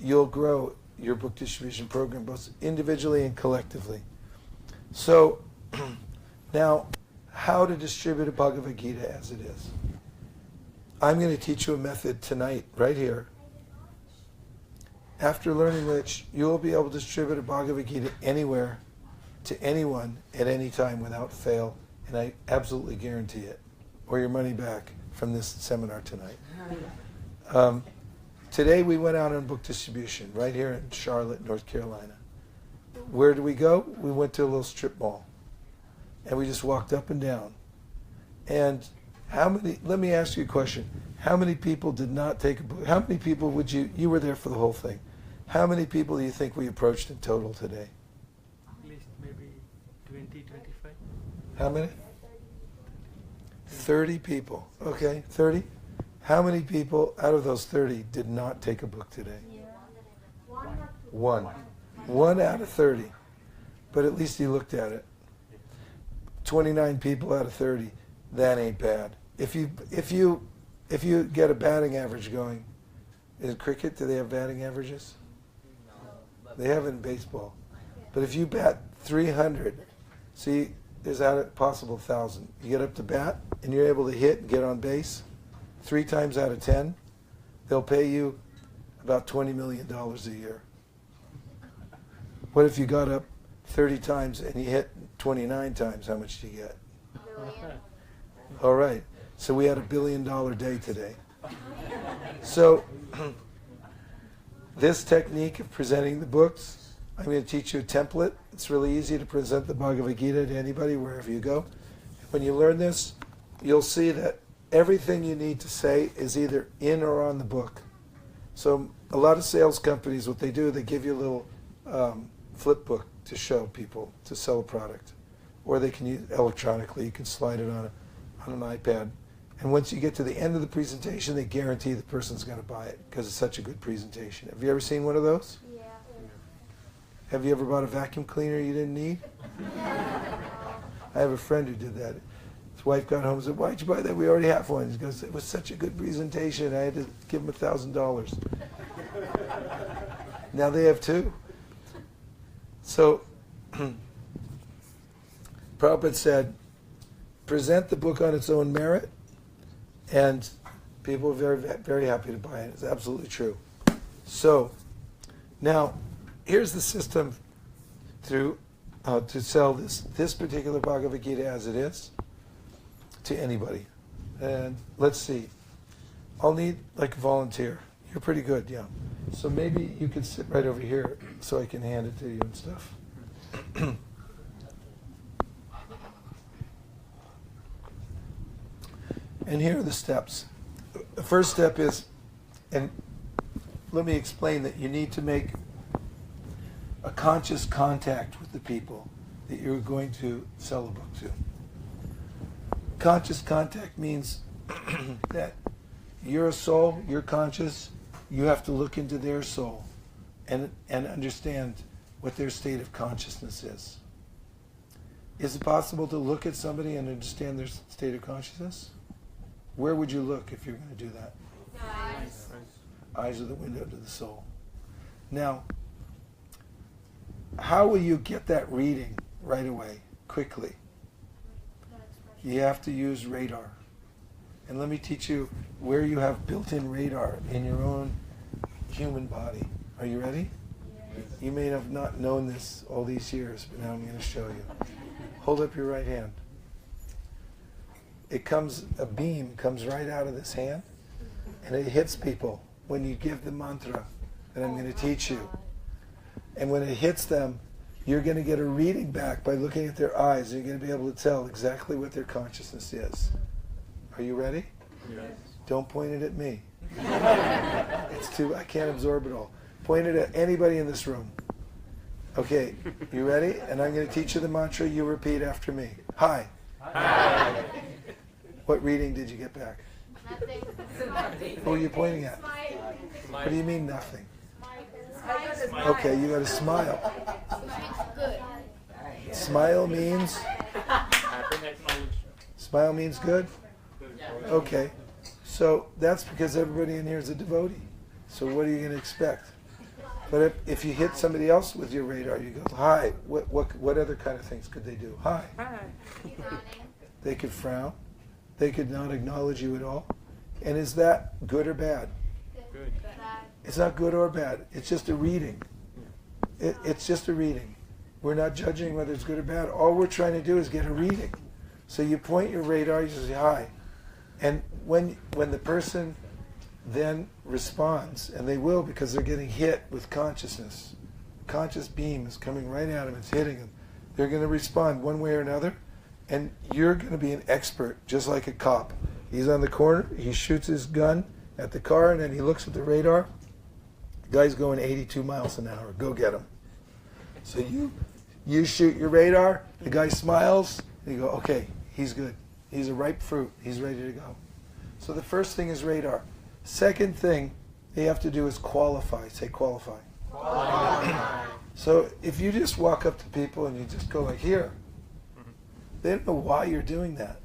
you'll grow your book distribution program both individually and collectively. So now, how to distribute a Bhagavad Gita as it is. I'm going to teach you a method tonight, right here. After learning which, you will be able to distribute a Bhagavad Gita anywhere, to anyone, at any time, without fail, and I absolutely guarantee it, or your money back from this seminar tonight. Today we went out on book distribution, right here in Charlotte, North Carolina. Where did we go? We went to a little strip mall, and we just walked up and down. And let me ask you a question. How many people did not take a book? How many people you were there for the whole thing. How many people do you think we approached in total today? At least maybe 20, 25. How many? 30 people. Okay, 30. How many people out of those 30 did not take a book today? One. 1 out of 30. But at least you looked at it. 29 people out of 30. That ain't bad. If you get a batting average going, in cricket, do they have batting averages? They have it in baseball. But if you bat 300, see, there's out a possible 1,000. You get up to bat, and you're able to hit and get on base 3 times out of 10, they'll pay you about $20 million a year. What if you got up 30 times and you hit 29 times? How much do you get? All right. So we had $1 billion day today. So this technique of presenting the books, I'm going to teach you a template. It's really easy to present the Bhagavad Gita to anybody wherever you go. When you learn this, you'll see that everything you need to say is either in or on the book. So a lot of sales companies, what they do, they give you a little flip book to show people to sell a product. Or they can use it electronically. You can slide it on an iPad. And once you get to the end of the presentation, they guarantee the person's going to buy it because it's such a good presentation. Have you ever seen one of those? Yeah. Have you ever bought a vacuum cleaner you didn't need? I have a friend who did that. His wife got home and said, "Why'd you buy that? We already have one." He goes, "It was such a good presentation, I had to give him $1,000. Now they have 2. So, Prabhupada said, present the book on its own merit, and People are very, very happy to buy it. It's absolutely true. So, now, here's the system to sell this particular Bhagavad Gita as it is to anybody. And let's see. I'll need like a volunteer. You're pretty good, yeah. So maybe you could sit right over here so I can hand it to you and stuff. And here are the steps. The first step is, and let me explain that you need to make a conscious contact with the people that you're going to sell a book to. Conscious contact means that you're a soul, you're conscious, you have to look into their soul and understand what their state of consciousness is. Is it possible to look at somebody and understand their state of consciousness? Where would you look if you're going to do that? Eyes. Eyes are the window to the soul. Now, how will you get that reading right away, quickly? You have to use radar. And let me teach you where you have built-in radar in your own human body. Are you ready? Yes. You may have not known this all these years, but now I'm going to show you. Hold up your right hand. A beam comes right out of this hand, and it hits people when you give the mantra that I'm going to teach you. And when it hits them, you're going to get a reading back by looking at their eyes. You're going to be able to tell exactly what their consciousness is. Are you ready? Yes. Don't point it at me. I can't absorb it all. Point it at anybody in this room. Okay, you ready? And I'm going to teach you the mantra. You repeat after me. Hi. Hi. What reading did you get back? Nothing. Who are you pointing at? Smile. What do you mean nothing? Smile. Okay, you got to smile. Good. Smile means? Smile means good? Okay. So that's because everybody in here is a devotee. So what are you going to expect? But if you hit somebody else with your radar, you go, hi. What other kind of things could they do? Hi. They could frown. They could not acknowledge you at all. And is that good or bad? Good. It's not good or bad. It's just a reading. It's just a reading. We're not judging whether it's good or bad. All we're trying to do is get a reading. So you point your radar, you say hi. And when the person then responds, and they will because they're getting hit with consciousness, conscious beam is coming right at them, it's hitting them. They're going to respond one way or another, and you're going to be an expert, just like a cop. He's on the corner, he shoots his gun at the car, and then he looks at the radar. The guy's going 82 miles an hour. Go get him. So you shoot your radar, the guy smiles, and you go, okay, he's good. He's a ripe fruit. He's ready to go. So the first thing is radar. Second thing you have to do is qualify. Say qualify. So if you just walk up to people and you just go like here, they don't know why you're doing that.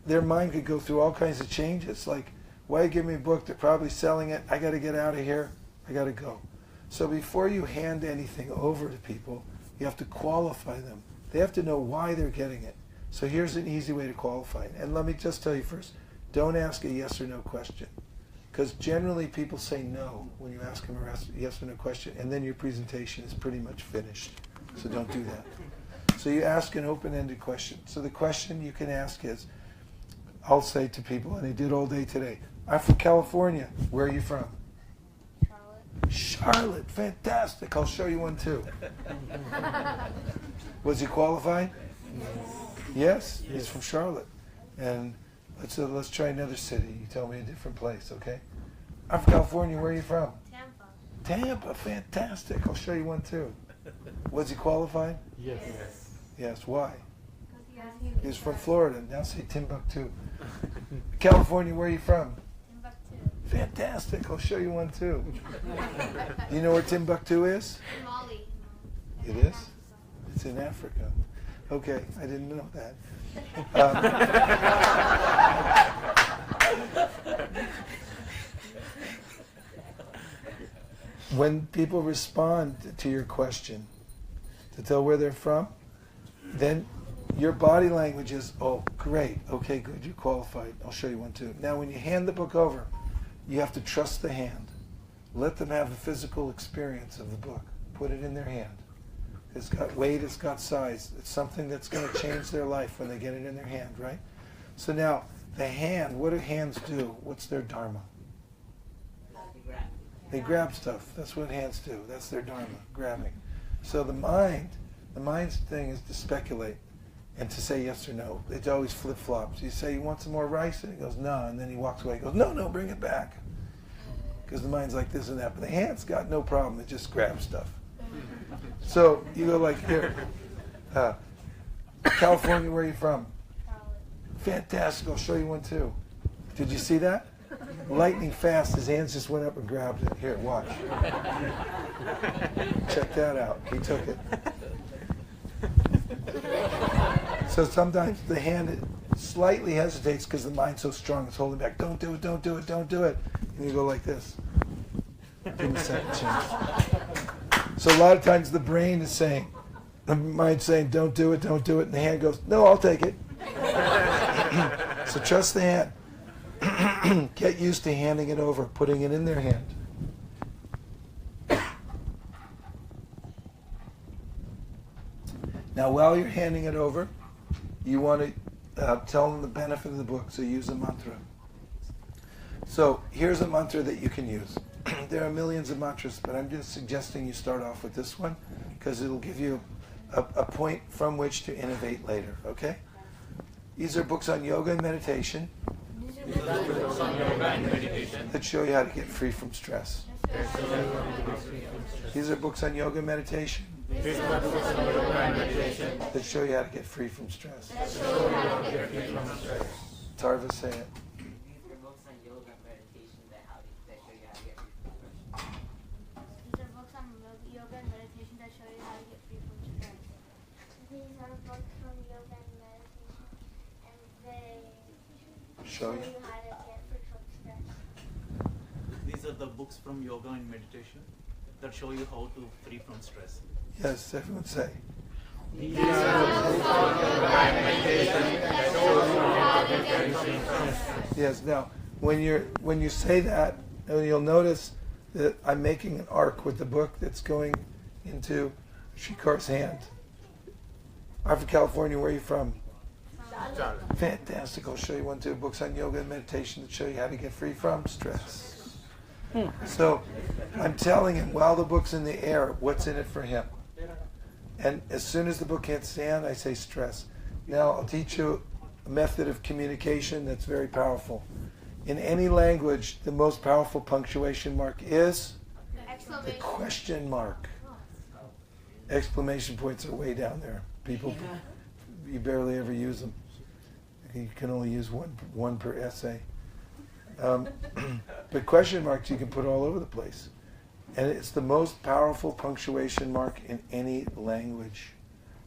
Their mind could go through all kinds of changes. Like, why give me a book? They're probably selling it. I got to get out of here. I got to go. So before you hand anything over to people, you have to qualify them. They have to know why they're getting it. So here's an easy way to qualify. And let me just tell you first, don't ask a yes or no question. Because generally people say no when you ask them a yes or no question, and then your presentation is pretty much finished. So don't do that. So you ask an open-ended question. So the question you can ask is, I'll say to people, and I did all day today, I'm from California. Where are you from? Charlotte. Fantastic. I'll show you one too. Was he qualified? Yes, he's from Charlotte. And let's try another city. You tell me a different place, okay? I'm from California. Where are you from? Tampa. Tampa. Fantastic. I'll show you one too. Was he qualified? Yes. Yes. Why? Because He's from Florida. Now say Timbuktu. California. Where are you from? Timbuktu. Fantastic. I'll show you one too. You know where Timbuktu is? Mali. It is? It's in Africa. Okay, I didn't know that. When people respond to your question, to tell where they're from, then your body language is, oh, great, okay, good, you're qualified. I'll show you one too. Now, when you hand the book over, you have to trust the hand. Let them have the physical experience of the book. Put it in their hand. It's got weight, it's got size. It's something that's going to change their life when they get it in their hand, right? So now, the hand, what do hands do? What's their dharma? They grab stuff. That's what hands do. That's their dharma, grabbing. So the mind's thing is to speculate and to say yes or no. It always flip-flops. You say, you want some more rice? And he goes, no. And then he walks away. He goes, no, bring it back. Because the mind's like this and that. But the hand's got no problem. It just grabs stuff. So you go like, here. California, where are you from? Fantastic. I'll show you one too. Did you see that? Lightning fast. His hands just went up and grabbed it. Here, watch. Check that out. He took it. So sometimes the hand slightly hesitates because the mind's so strong it's holding back. Don't do it, don't do it, don't do it. And you go like this. Give him a second chance. So a lot of times the brain is saying, the mind's saying, don't do it, don't do it. And the hand goes, no, I'll take it. So trust the hand. Get used to handing it over, putting it in their hand. Now, while you're handing it over, you want to tell them the benefit of the book, so use a mantra. So here's a mantra that you can use. There are millions of mantras, but I'm just suggesting you start off with this one because it'll give you a point from which to innovate later, okay? These are books on yoga and meditation that show you how to get free from stress. These are books on yoga and meditation that show you how to get free from stress. Tarva, say it. These are books on yoga and meditation that show you how to get free from stress. These are books on yoga and meditation that show you how to get free from stress. These are books from yoga and meditation, and they Show you. how to get free from stress. These are the books from yoga and meditation that show you how to free from stress. Yes, everyone say. Yes, now, when you say that, you'll notice that I'm making an arc with the book that's going into Shikar's hand. I'm from California. Where are you from? Fantastic. I'll show you one, too. Books on yoga and meditation that show you how to get free from stress. So I'm telling him while the book's in the air, what's in it for him. And as soon as the book can't stand, I say stress. Now I'll teach you a method of communication that's very powerful. In any language, the most powerful punctuation mark is the question mark. Exclamation points are way down there. People, you barely ever use them. You can only use one per essay. But question marks you can put all over the place. And it's the most powerful punctuation mark in any language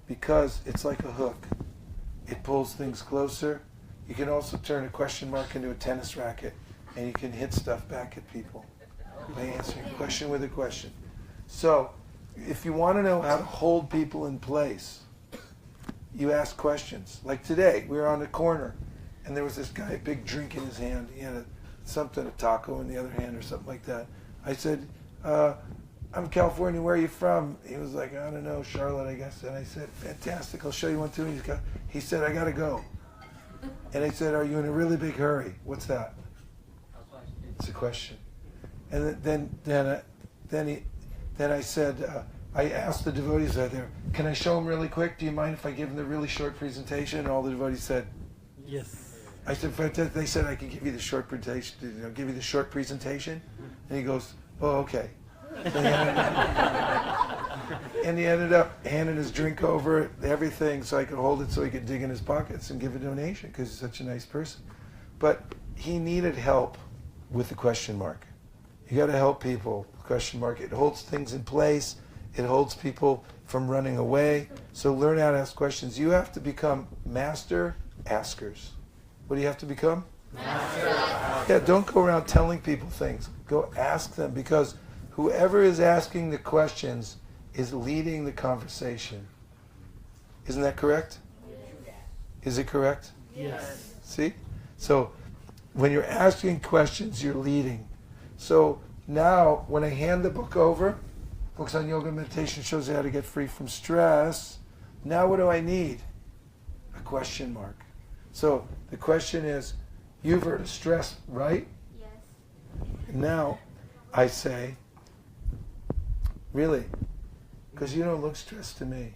because it's like a hook. It pulls things closer. You can also turn a question mark into a tennis racket and you can hit stuff back at people by answering a question with a question. So if you want to know how to hold people in place, you ask questions. Like today, we were on the corner and there was this guy, a big drink in his hand. He had a taco in the other hand or something like that. I said, I'm California, where are you from? He was like, I don't know, Charlotte, I guess. And I said, fantastic, I'll show you one too. He said, I gotta go. And I said, are you in a really big hurry? What's that? It's a question. And then I said, I asked the devotees out there, can I show them really quick? Do you mind if I give them the really short presentation? And all the devotees said, Yes. I said, fantastic. They said I can give you the short presentation. Give you the short presentation. And he goes, oh, okay. So and he ended up handing his drink over, everything, so I could hold it so he could dig in his pockets and give a donation because he's such a nice person. But he needed help with the question mark. You got to help people. Question mark. It holds things in place. It holds people from running away. So learn how to ask questions. You have to become master askers. What do you have to become? Yeah, don't go around telling people things. Go ask them because whoever is asking the questions is leading the conversation. Isn't that correct? Is it correct? Yes. See? So when you're asking questions, you're leading. So now when I hand the book over, Books on Yoga and Meditation shows you how to get free from stress. Now what do I need? A question mark. So the question is, you've heard of stress, right? Yes. Now I say, really? Because you don't look stressed to me.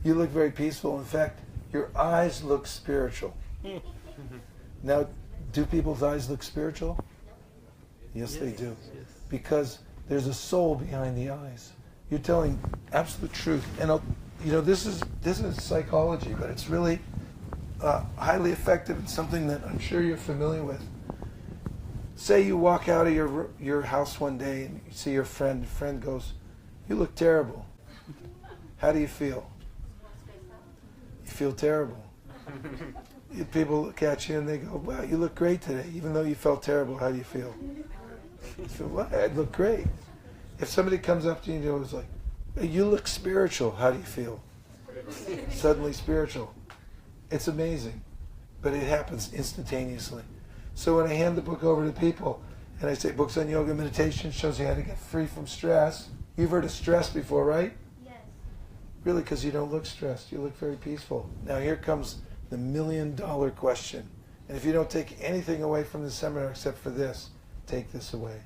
You look very peaceful. In fact, your eyes look spiritual. Now, do people's eyes look spiritual? Yes, they do. Yes. Because there's a soul behind the eyes. You're telling absolute truth. And this is psychology, but it's really highly effective. It's something that I'm sure you're familiar with. Say you walk out of your house one day and you see your friend. The friend goes, "You look terrible." How do you feel? You feel terrible. People look at you and they go, "Wow, you look great today." Even though you felt terrible, how do you feel? You feel, "Well, I look great." If somebody comes up to you and goes like, "Hey, you look spiritual," how do you feel? Suddenly spiritual. It's amazing, but it happens instantaneously. So when I hand the book over to people and I say, Books on Yoga and Meditation shows you how to get free from stress. You've heard of stress before, right? Yes. Really, because you don't look stressed. You look very peaceful. Now here comes the $1 million question. And if you don't take anything away from the seminar except for this, take this away.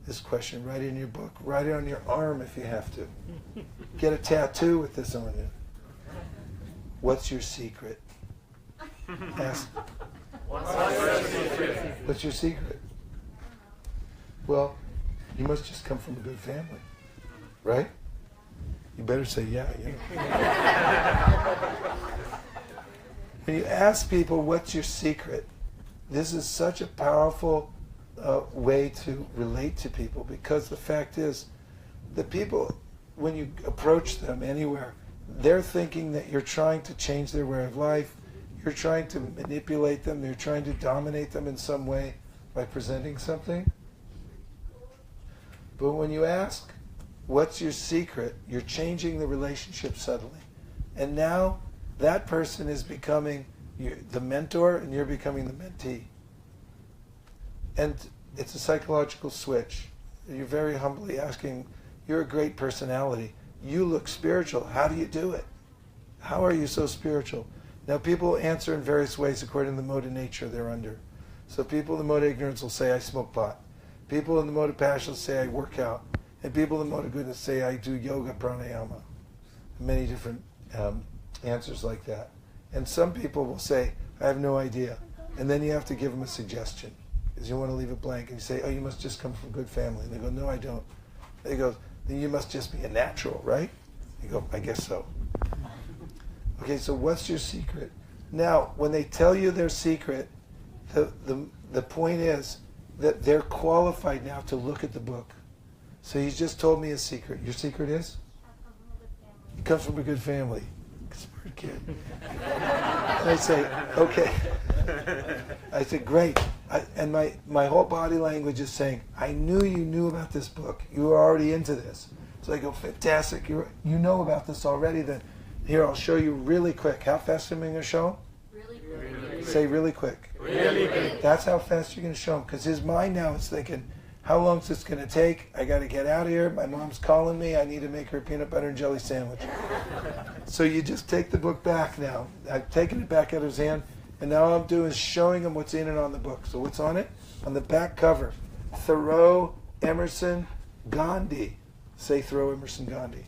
This question, write it in your book. Write it on your arm if you have to. Get a tattoo with this on it. What's your secret? Ask. What's your secret? Well, you must just come from a good family, right? You better say yeah. When you ask people, what's your secret? This is such a powerful way to relate to people, because the fact is, the people, when you approach them anywhere, they're thinking that you're trying to change their way of life, you're trying to manipulate them, you're trying to dominate them in some way by presenting something. But when you ask, what's your secret? You're changing the relationship subtly. And now that person is becoming the mentor and you're becoming the mentee. And it's a psychological switch. You're very humbly asking, you're a great personality. You look spiritual. How do you do it? How are you so spiritual? Now people answer in various ways according to the mode of nature they're under. So people in the mode of ignorance will say, I smoke pot. People in the mode of passion will say, I work out. And people in the mode of goodness say, I do yoga, pranayama. Many different answers like that. And some people will say, I have no idea. And then you have to give them a suggestion. Because you want to leave it blank. And you say, oh, you must just come from a good family. And they go, no, I don't. They go, then you must just be a natural, right? You go, I guess so. Okay, so what's your secret? Now, when they tell you their secret, the point is that they're qualified now to look at the book. So he's just told me his secret. Your secret is? He comes from a good family. Smart kid. And I say, okay. I said, great. And my whole body language is saying, I knew you knew about this book. You were already into this. So I go, fantastic. You know about this already. Then here, I'll show you really quick. How fast am I going to show him? Really quick. Say really quick. Really quick. That's how fast you're going to show him. Because his mind now is thinking, how long is this going to take? I got to get out of here. My mom's calling me. I need to make her a peanut butter and jelly sandwich. So you just take the book back now. I've taken it back out of his hand. And now all I'm doing is showing him what's in and on the book. So what's on it? On the back cover, Thoreau Emerson Gandhi. Say Thoreau Emerson Gandhi.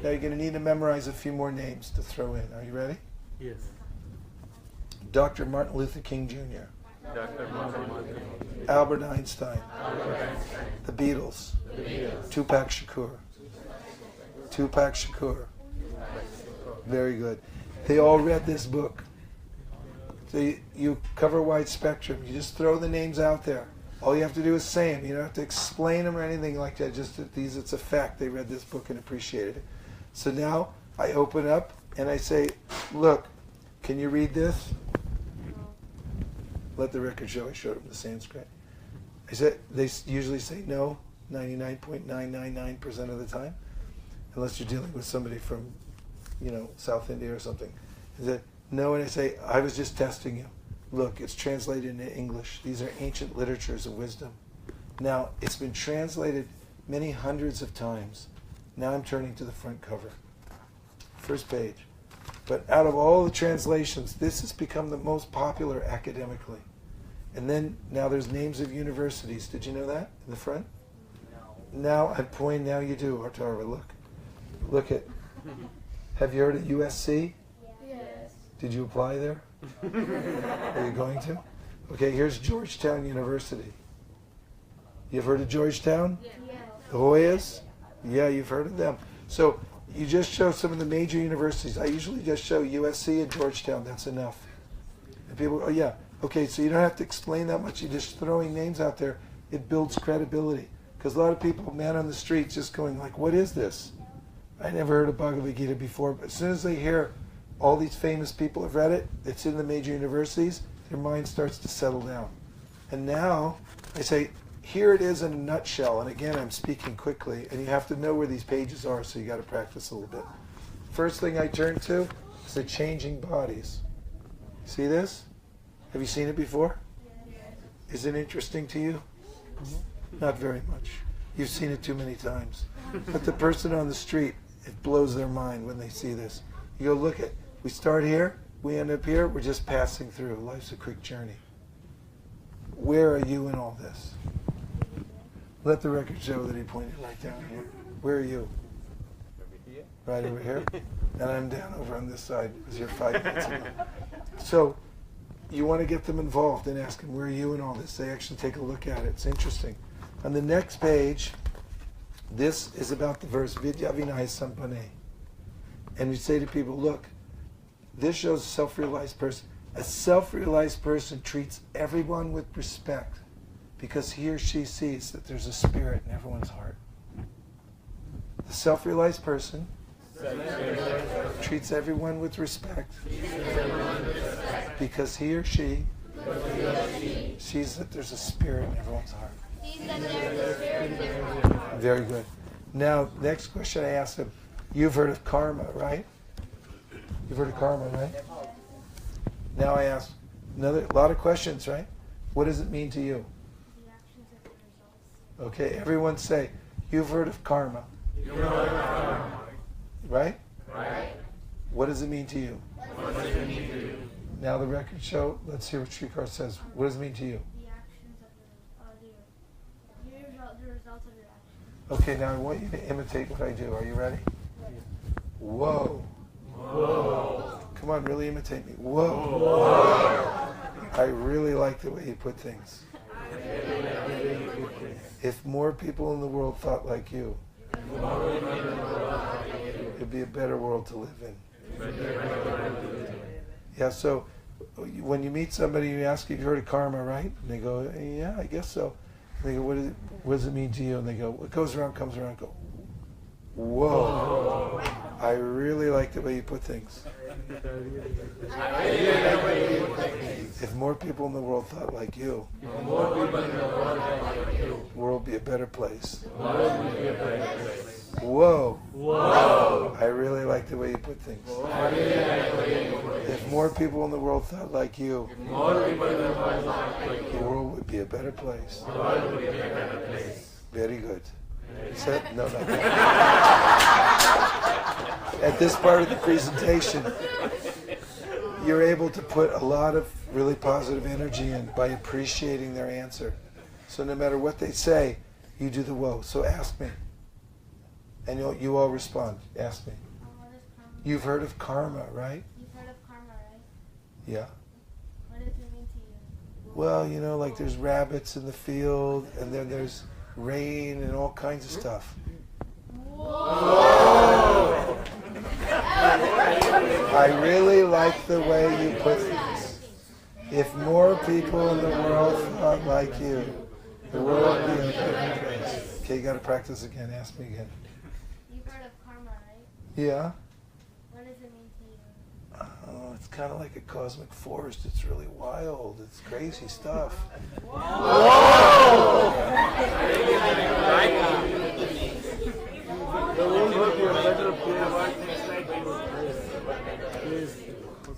Now you're going to need to memorize a few more names to throw in. Are you ready? Yes. Dr. Martin Luther King Jr. Dr. Martin. Albert Einstein. The Beatles. Tupac Shakur. Tupac Shakur. Very good. They all read this book. So you cover a wide spectrum. You just throw the names out there. All you have to do is say them. You don't have to explain them or anything like that. Just that it's a fact. They read this book and appreciated it. So now I open up and I say, look, can you read this? Let the record show I showed them the Sanskrit. I said, they usually say no 99.999% of the time, unless you're dealing with somebody from South India or something. He said, no, and I say, I was just testing you. Look, it's translated into English. These are ancient literatures of wisdom. Now, it's been translated many hundreds of times. Now I'm turning to the front cover. First page. But out of all the translations, this has become the most popular academically. And then, now there's names of universities. Did you know that in the front? No. Now, I'm pointing, now you do, Artara, look. Look at, have you heard of USC? Yes. Did you apply there? Are you going to? Okay, here's Georgetown University. You've heard of Georgetown? Yes. The Hoyas? Yeah, you've heard of them. So you just show some of the major universities. I usually just show USC and Georgetown. That's enough. And people go, oh yeah. Okay, so you don't have to explain that much. You're just throwing names out there. It builds credibility. Because a lot of people, man on the street, just going like, what is this? I never heard of Bhagavad Gita before. But as soon as they hear all these famous people have read it, it's in the major universities, their mind starts to settle down. And now I say, here it is in a nutshell. And again, I'm speaking quickly, and you have to know where these pages are, so you got to practice a little bit. First thing I turn to is the changing bodies. See this? Have you seen it before? Is it interesting to you? Not very much. You've seen it too many times. But the person on the street, it blows their mind when they see this. You go, look at, we start here, we end up here, we're just passing through. Life's a quick journey. Where are you in all this? Let the record show that he pointed right down here. Where are you? Right over here? And I'm down over on this side. It was here 5 minutes ago. So you want to get them involved and ask them, where are you in all this? They actually take a look at it. It's interesting. On the next page, this is about the verse, Vidya Vinaya Sampane. And we say to people, look, this shows a self-realized person. A self-realized person treats everyone with respect because he or she sees that there's a spirit in everyone's heart. The self-realized person treats everyone with respect because he or she sees that there's a spirit in everyone's heart. Very good. Now, next question I asked him, you've heard of karma, right? You've heard of karma, right? Now I ask a lot of questions, right? What does it mean to you? The actions of the results. Okay, everyone say, you've heard of karma. You've heard of karma. Right? Right. What does it mean to you? What does it mean to you? Now the record show, let's hear what Srikar says. What does it mean to you? The actions of the results of your actions. Okay, now I want you to imitate what I do. Are you ready? Whoa. Whoa. Come on, really imitate me. Whoa. Whoa. I really like the way you put things. If more people in the world thought like you, it'd be a better world to live in. Yeah, so when you meet somebody, you ask if you've heard of karma, right? And they go, yeah, I guess so. And they go, what does it mean to you? And they go, what goes around comes around. Go, whoa. I really like the way you put things. If more people in the world thought like you, the world would be a better place. Whoa. Whoa. I really like the way you put things. If more people in the world thought like you, the world would be a better place. Very good. Set? No, not that. At this part of the presentation, you're able to put a lot of really positive energy in by appreciating their answer. So no matter what they say, you do the whoa. So ask me. And you all respond. Ask me. What is karma? You've heard of karma, right? You've heard of karma, right? Yeah. What does it mean to you? Well, like there's rabbits in the field, and then there's rain and all kinds of stuff. Whoa. I really like the way you put things. If more people in the world thought like you, the world would be a better place. Okay, you got to practice again. Ask me again. You've heard of karma, right? Yeah? What does it mean to you? Oh, it's kind of like a cosmic forest. It's really wild. It's crazy stuff.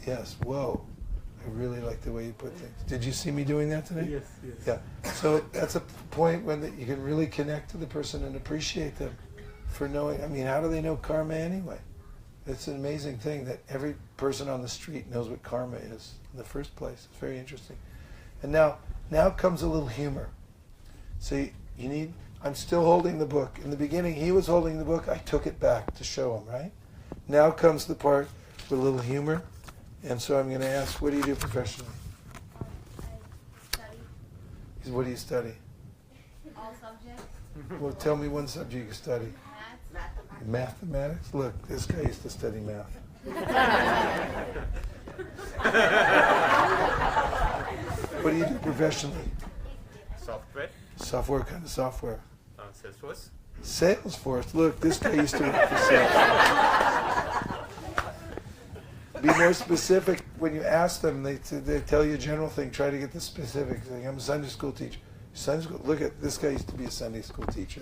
Yes, whoa. I really like the way you put things. Did you see me doing that today? Yes, yes. Yeah. So that's a point when you can really connect to the person and appreciate them for knowing. I mean, how do they know karma anyway? It's an amazing thing that every person on the street knows what karma is in the first place. It's very interesting. And now comes a little humor. So you need, I'm still holding the book. In the beginning, he was holding the book. I took it back to show him, right? Now comes the part with a little humor. And so I'm going to ask, what do you do professionally? I study What do you study? all subjects. Well, tell me one subject you study. Maths. Mathematics? Look, this guy used to study math. What do you do professionally? Software, Software, what kind of software? Salesforce. Salesforce. Look, this guy used to work for Salesforce. Be more specific when you ask them. They tell you a general thing. Try to get the specifics. Like, I'm a Sunday school teacher. Sunday school. Look at this guy used to be a Sunday school teacher.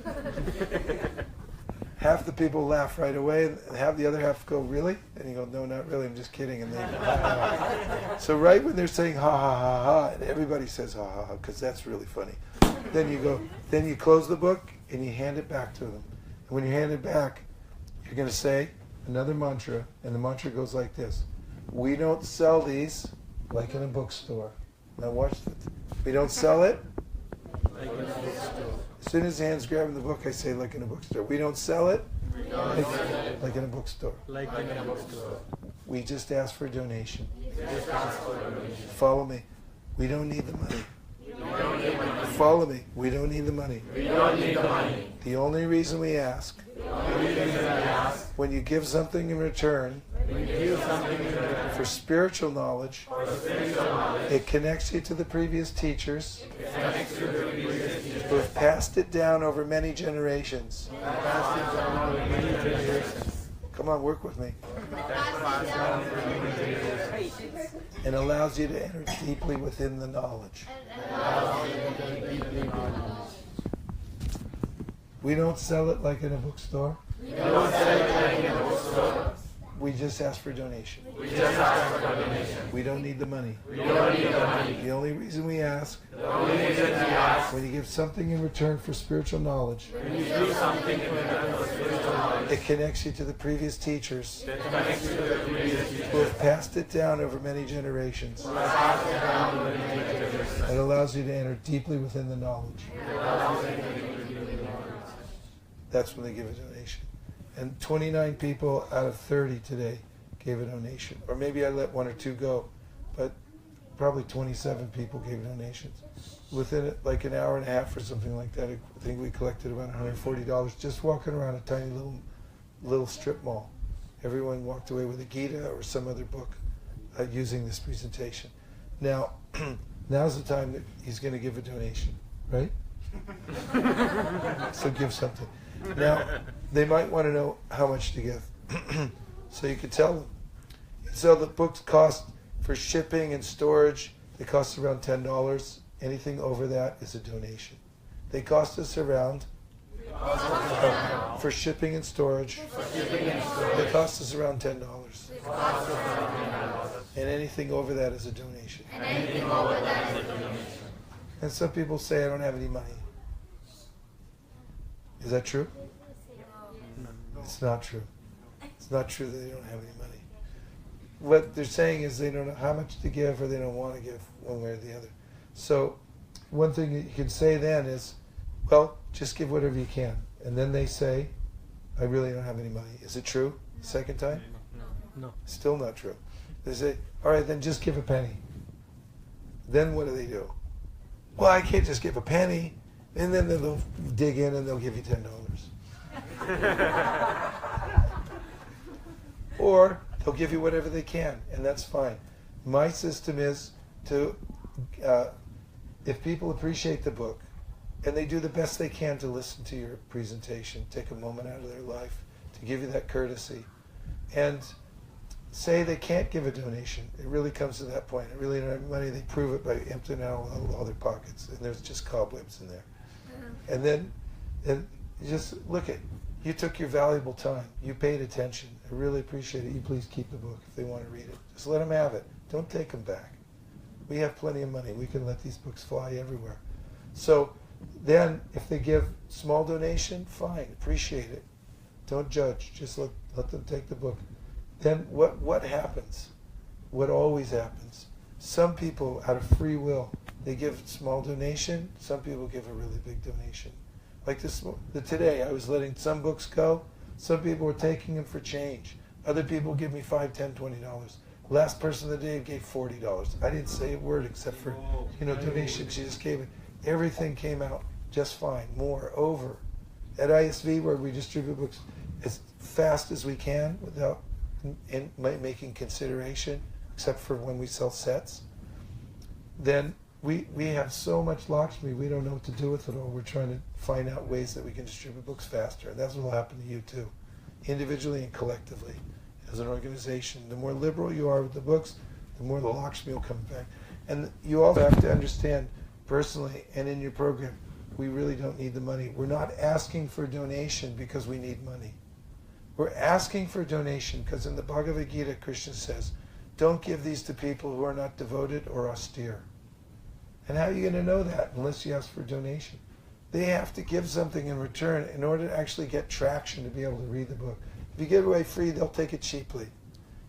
Half the people laugh right away, and half the other half go, really? And you go, no, not really. I'm just kidding. And they go, ha, ha, ha. So right when they're saying ha ha ha ha, and everybody says ha ha ha because that's really funny. Then you go. Then you close the book and you hand it back to them. And when you hand it back, you're going to say another mantra, and the mantra goes like this: we don't sell these like in a bookstore. Now watch it. We don't sell it Like in a bookstore. as soon as the hand's grabbing the book, I say like in a bookstore. We don't sell it like in a bookstore. Like in a bookstore. We just ask for a donation. Follow me. We don't need the money. Follow me. We don't need the money. The only reason we ask, when you give something in return for spiritual knowledge, it connects you to the previous teachers who have passed it down over many generations. Come on, work with me. And allows you to enter deeply within the knowledge. We don't sell it like in a bookstore. We just ask for donation. We don't need the money. The only reason we ask, when you give something in return for spiritual knowledge, it connects you to the previous teachers who have passed it down over many generations. It allows you to enter deeply within the knowledge. That's when they give a donation. And 29 people out of 30 today gave a donation. Or maybe I let one or two go, but probably 27 people gave donations. Within like an hour and a half or something like that, I think we collected about $140 just walking around a tiny little strip mall. Everyone walked away with a Gita or some other book using this presentation. Now, now's the time that he's going to give a donation, right? So give something. Now, they might want to know how much to give. So you could tell them. So the books cost for shipping and storage, they cost around $10. Anything over that is a donation. They cost us around, for shipping and storage, they cost us around $10. And anything over that is a donation. And some people say, I don't have any money. Is that true? It's not true. It's not true that they don't have any money. What they're saying is they don't know how much to give or they don't want to give one way or the other. So one thing you can say then is, well, just give whatever you can. And then they say, I really don't have any money. Is it true? Second time? No. Still not true. They say, all right, then just give a penny. Then what do? Well, I can't just give a penny. And then they'll dig in and they'll give you $10. Or they'll give you whatever they can, and that's fine. My system is to, if people appreciate the book, and they do the best they can to listen to your presentation, take a moment out of their life to give you that courtesy, and say they can't give a donation. It really comes to that point. They really don't have money. They prove it by emptying out all their pockets, and there's just cobwebs in there. And then you just look at, you took your valuable time. You paid attention. I really appreciate it. You please keep the book if they want to read it. Just let them have it. Don't take them back. We have plenty of money. We can let these books fly everywhere. So then, if they give small donation, fine. Appreciate it. Don't judge. Just let them take the book. Then what happens? What always happens? Some people, out of free will, they give small donation. Some people give a really big donation. Like today, I was letting some books go. Some people were taking them for change. Other people give me $5, $10, $20. Last person of the day gave $40. I didn't say a word except for, donation. She just gave it. Everything came out just fine. More, over. At ISV, where we distribute books as fast as we can without making consideration, except for when we sell sets, then we have so much Lakshmi, we don't know what to do with it all. We're trying to find out ways that we can distribute books faster. And that's what will happen to you too, individually and collectively. As an organization, the more liberal you are with the books, the more the Lakshmi will come back. And you also have to understand, personally and in your program, we really don't need the money. We're not asking for donation because we need money. We're asking for donation because in the Bhagavad Gita, Krishna says, don't give these to people who are not devoted or austere. And how are you going to know that unless you ask for donation? They have to give something in return in order to actually get traction to be able to read the book. If you give it away free, they'll take it cheaply.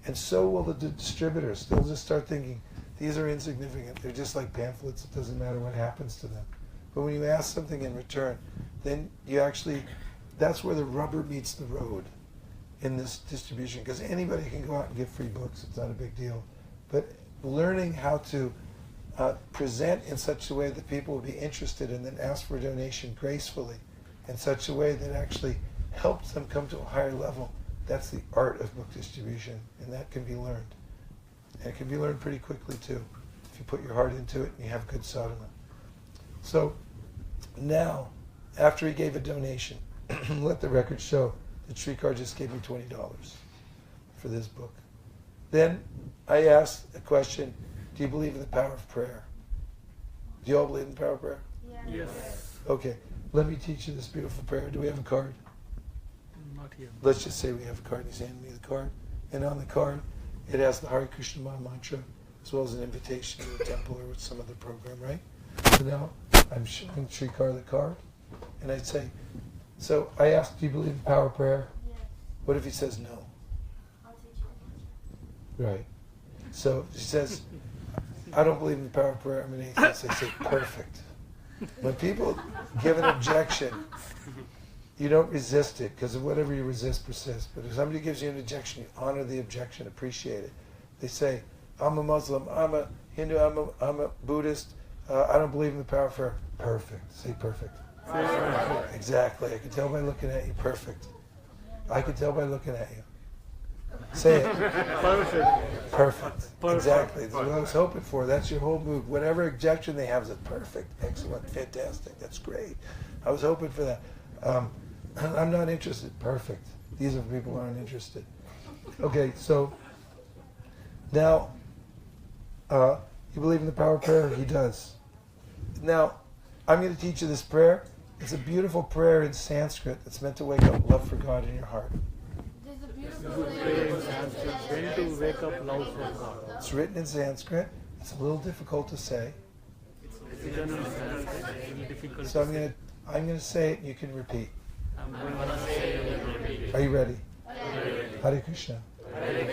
And so will the distributors. They'll just start thinking, these are insignificant. They're just like pamphlets. It doesn't matter what happens to them. But when you ask something in return, then you actually, that's where the rubber meets the road in this distribution. Because anybody can go out and give free books. It's not a big deal. But learning how to present in such a way that people will be interested and then ask for a donation gracefully in such a way that actually helps them come to a higher level. That's the art of book distribution, and that can be learned. And it can be learned pretty quickly too, if you put your heart into it and you have good sadhana. So now, after he gave a donation, let the record show that Srikar just gave me $20 for this book. Then I asked a question, do you believe in the power of prayer? Do you all believe in the power of prayer? Yeah. Yes. Okay, let me teach you this beautiful prayer. Do we have a card? Not here. Let's just say we have a card. He's handing me the card. And on the card, it has the Hare Krishna Maha Mantra, as well as an invitation to the temple or some other program, right? So now I'm showing Srikar the card, and I'd say, so I asked, do you believe in the power of prayer? Yes. What if he says no? I'll teach you the mantra. Right. So if he says, I don't believe in the power of prayer, I'm an atheist, I say, perfect. When people give an objection, you don't resist it, because whatever you resist persists. But if somebody gives you an objection, you honor the objection, appreciate it. They say, I'm a Muslim, I'm a Hindu, I'm a Buddhist, I don't believe in the power of prayer. Perfect. Say perfect. Perfect. Exactly. I can tell by looking at you. Perfect. I can tell by looking at you. Say it. Perfect. Perfect. Perfect. Exactly. That's what I was hoping for. That's your whole mood. Whatever objection they have is perfect, excellent, fantastic. That's great. I was hoping for that. I'm not interested. Perfect. These are people who aren't interested. Okay, so now you believe in the power of prayer? He does. Now, I'm going to teach you this prayer. It's a beautiful prayer in Sanskrit that's meant to wake up love for God in your heart. There's a beautiful prayer in Sanskrit. When to wake up love for God. It's written in Sanskrit. It's a little difficult to say. It's written in Sanskrit. It's really difficult. So I'm going to say it and you can repeat. I'm going to say it. Are you ready? Yeah. Hare Krishna. Hare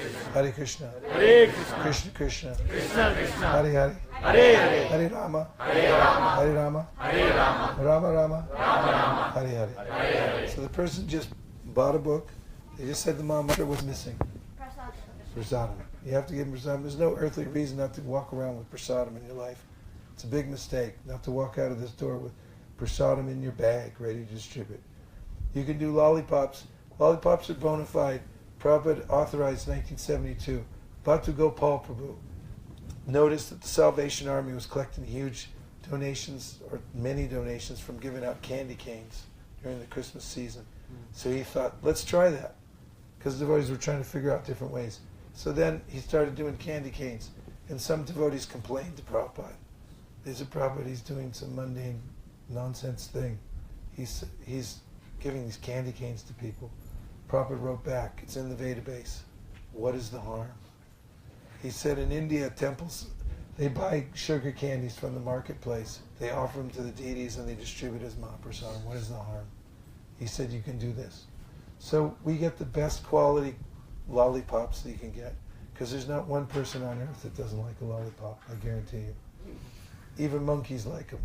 Krishna. Hare Krishna. Krishna Krishna. Krishna Krishna. Hare Hare. Hare Hare. Hare Rama. Hare Rama. Hare Rama. Hare Rama. Rama Rama. Rama Rama. Hare Hare. Hare Hare. So the person just bought a book. They just said the Maha Mantra was missing. Prasadam. You have to give them prasadam. There's no earthly reason not to walk around with prasadam in your life. It's a big mistake not to walk out of this door with prasadam in your bag, ready to distribute. You can do lollipops. Lollipops are bona fide. Prabhupada authorized 1972. Bhakti Gopal Prabhu noticed that the Salvation Army was collecting huge donations, or many donations, from giving out candy canes during the Christmas season. So he thought, let's try that. Because devotees were trying to figure out different ways. So then he started doing candy canes. And some devotees complained to Prabhupada. They said, Prabhupada, he's doing some mundane nonsense thing. He's giving these candy canes to people. Prabhupada wrote back, it's in the database, what is the harm? He said in India, temples, they buy sugar candies from the marketplace, they offer them to the deities and they distribute as Mahaprasadam. What is the harm? He said you can do this. So we get the best quality lollipops that you can get, because there's not one person on earth that doesn't like a lollipop, I guarantee you. Even monkeys like them.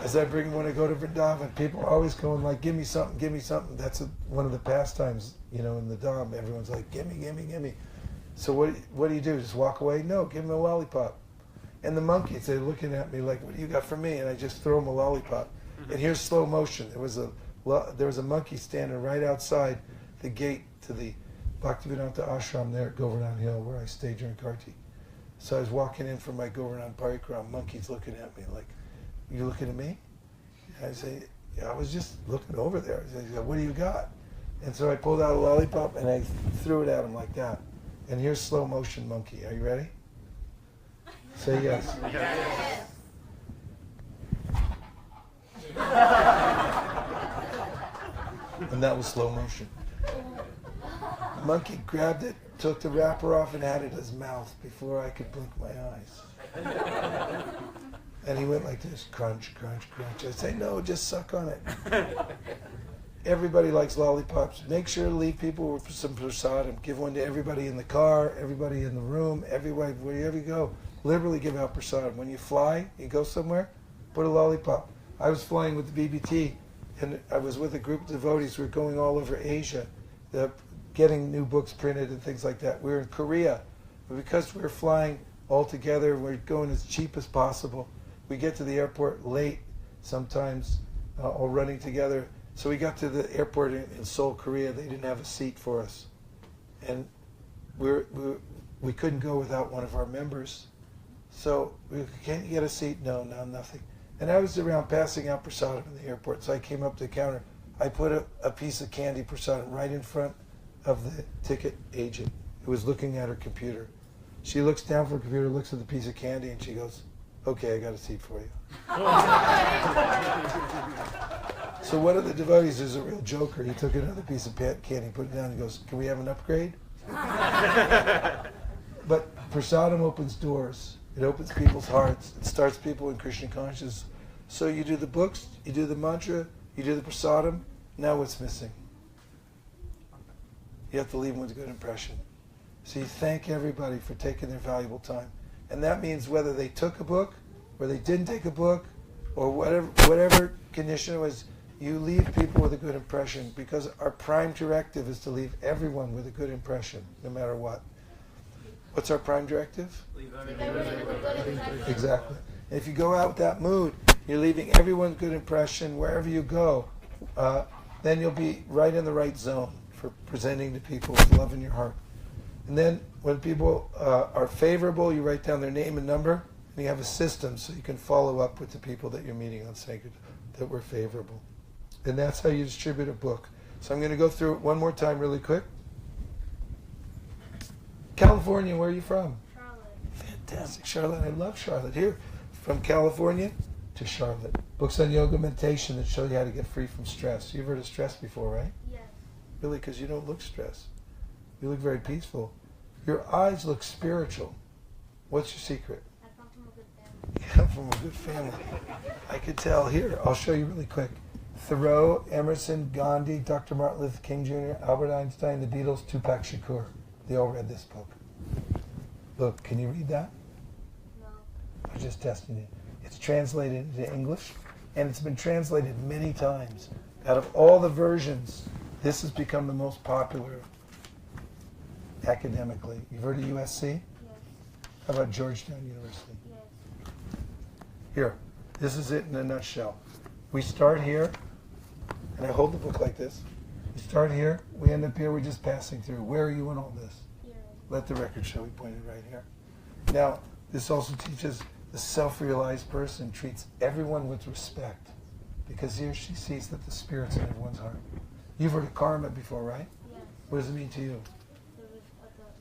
As I bring them when I go to Vrindavan, people are always going like, give me something, give me something. That's one of the pastimes, in the Dham. Everyone's like, gimme, gimme, gimme. So what do you do? Just walk away? No, give them a lollipop. And the monkeys, they're looking at me like, what do you got for me? And I just throw them a lollipop. And here's slow motion. There was a monkey standing right outside the gate to the Bhaktivedanta ashram there at Govardhan Hill where I stayed during Kartik. So I was walking in for my Govardhan Parikram, monkeys looking at me like, you looking at me? And I say, yeah, I was just looking over there. I said, what do you got? And so I pulled out a lollipop and I threw it at him like that. And here's slow motion monkey. Are you ready? Say yes. And that was slow motion. The monkey grabbed it, took the wrapper off and had it in his mouth before I could blink my eyes. And he went like this, crunch, crunch, crunch. I say, no, just suck on it. Everybody likes lollipops. Make sure to leave people with some prasadam. Give one to everybody in the car, everybody in the room, everybody, wherever you go. Liberally give out prasadam. When you fly, you go somewhere, put a lollipop. I was flying with the BBT, and I was with a group of devotees who were going all over Asia, getting new books printed and things like that. We were in Korea, but because we were flying all together, we we're going as cheap as possible. We get to the airport late sometimes, all running together. So we got to the airport in Seoul, Korea. They didn't have a seat for us. And we couldn't go without one of our members. So, can't you get a seat? No, nothing. And I was around passing out prasadam in the airport. So I came up to the counter. I put a piece of candy prasadam right in front of the ticket agent who was looking at her computer. She looks down from her computer, looks at the piece of candy, and she goes, okay, I got a seat for you. So one of the devotees is a real joker. He took another piece of candy, put it down, and goes, can we have an upgrade? But prasadam opens doors. It opens people's hearts. It starts people in Krishna consciousness. So you do the books, you do the mantra, you do the prasadam. Now what's missing? You have to leave them with a good impression. So you thank everybody for taking their valuable time. And that means whether they took a book, or they didn't take a book, or whatever condition it was, you leave people with a good impression, because our prime directive is to leave everyone with a good impression, no matter what. What's our prime directive? Exactly. And if you go out with that mood, you're leaving everyone good impression wherever you go, then you'll be right in the right zone for presenting to people with love in your heart. And then when people are favorable, you write down their name and number, and you have a system so you can follow up with the people that you're meeting on Sankirtan that were favorable. And that's how you distribute a book. So I'm going to go through it one more time really quick. California, where are you from? Charlotte. Fantastic. Charlotte, I love Charlotte. Here, from California to Charlotte. Books on yoga meditation that show you how to get free from stress. You've heard of stress before, right? Yes. Really, because you don't look stressed. You look very peaceful. Your eyes look spiritual. What's your secret? I come from a good family. You come from a good family. I could tell. Here, I'll show you really quick. Thoreau, Emerson, Gandhi, Dr. Martin Luther King Jr., Albert Einstein, the Beatles, Tupac Shakur. They all read this book. Look, can you read that? No. I'm just testing you. It's translated into English, and it's been translated many times. Out of all the versions, this has become the most popular academically. You've heard of USC? Yes. How about Georgetown University? Yes. Here, this is it in a nutshell. We start here, and I hold the book like this. We start here, we end up here, we're just passing through. Where are you in all this? Yes. Let the record show we pointed right here. Now, this also teaches the self-realized person treats everyone with respect, because he or she sees that the spirit's in everyone's heart. You've heard of karma before, right? Yes. What does it mean to you? The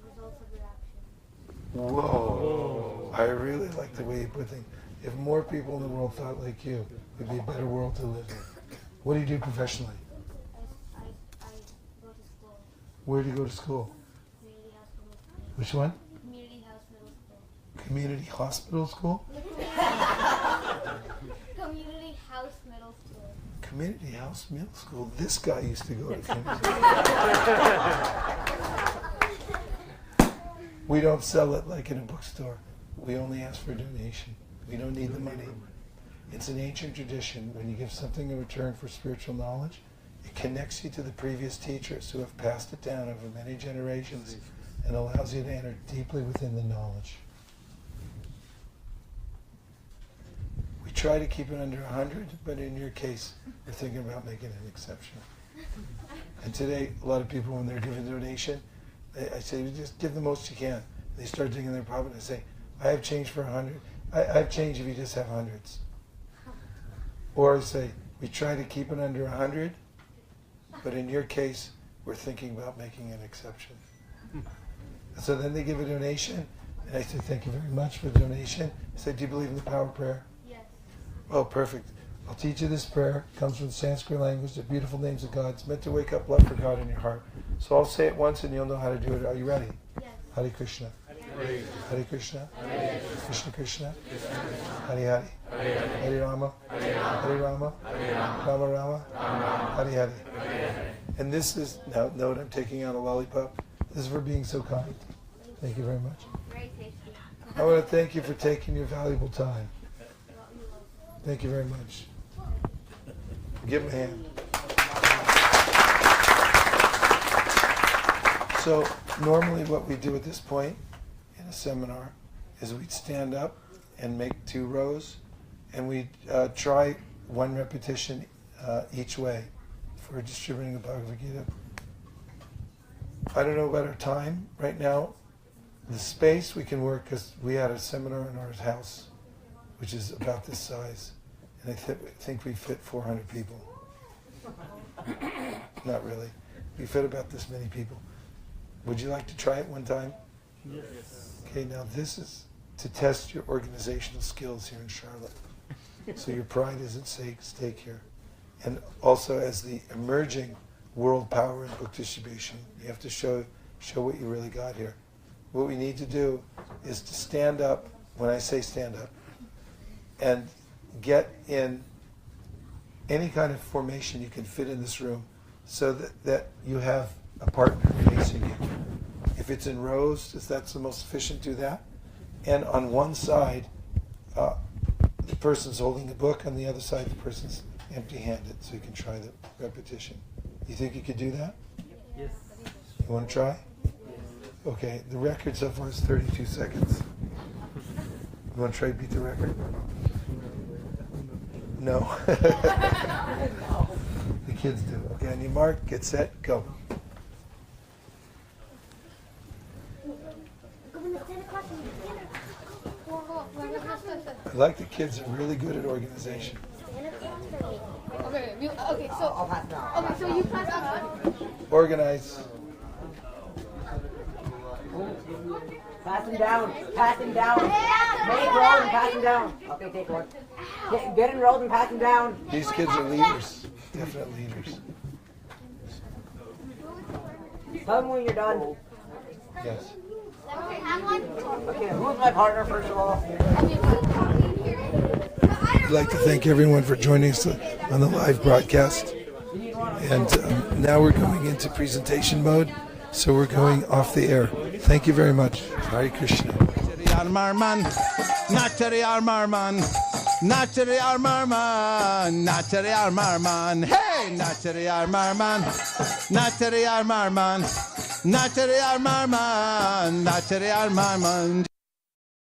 results of your action. Whoa. I really like the way you put things. If more people in the world thought like you, it would be a better world to live in. What do you do professionally? Where do you go to school? Community House Middle School. Which one? Community House Middle School. Community Hospital School? Community House Middle School. Community House Middle School. This guy used to go to community. We don't sell it like in a bookstore. We only ask for a donation. We don't need the money. It's an ancient tradition. When you give something in return for spiritual knowledge, it connects you to the previous teachers who have passed it down over many generations and allows you to enter deeply within the knowledge. We try to keep it under 100, but in your case, we're thinking about making an exception. And today, a lot of people, when they're giving a donation, I say, just give the most you can. They start digging their pocket and say, I have change for 100. I have change if you just have hundreds. Or I say, we try to keep it under 100, but in your case, we're thinking about making an exception. So then they give a donation, and I say, thank you very much for the donation. I say, do you believe in the power of prayer? Yes. Oh, perfect. I'll teach you this prayer. It comes from the Sanskrit language, the beautiful names of God. It's meant to wake up love for God in your heart. So I'll say it once and you'll know how to do it. Are you ready? Yes. Hare Krishna. Hare Krishna. Krishna Krishna. Hare Hare. Hare Rama. Hare Rama. Rama Rama. Hare Hare. And this is, now note I'm taking out a lollipop. This is for being so kind. Thank you very much. Very tasty. I want to thank you for taking your valuable time. Thank you very much. Give him a hand. So normally what we do at this point in a seminar is we'd stand up and make 2 rows, and we'd try 1 repetition each way for distributing the Bhagavad Gita. I don't know about our time right now. The space we can work, because we had a seminar in our house, which is about this size, and I think we fit 400 people. Not really. We fit about this many people. Would you like to try it one time? Yes. Okay, now this is to test your organizational skills here in Charlotte. So your pride is at stake here. And also as the emerging world power in book distribution, you have to show what you really got here. What we need to do is to stand up, when I say stand up, and get in any kind of formation you can fit in this room so that you have a partner facing you. If it's in rows, if that's the most efficient, do that. And on one side, the person's holding the book, on the other side, the person's empty-handed, so you can try the repetition. You think you could do that? Yes. You want to try? Okay, the record so far is 32 seconds. You want to try to beat the record? No. The kids do. Okay, on your mark, get set, go. I like the kids are really good at organization. Okay, so you pass out. Organize. Pass him down. Pass him down. Make roll and pass him down. Okay, take one. Get enrolled and pass him down. These kids are leaders. Definite leaders. Tell them when you're done. Yes. Okay, who's my partner first of all? I'd like to thank everyone for joining us on the live broadcast. And now we're going into presentation mode, so we're going off the air. Thank you very much. Hare Krishna. Armarman, Natari Armarman, Natari Armarman, Natari Armarman, hey, Natari Armarman, Natari Armarman, Natari Armarman, Natari Armarman.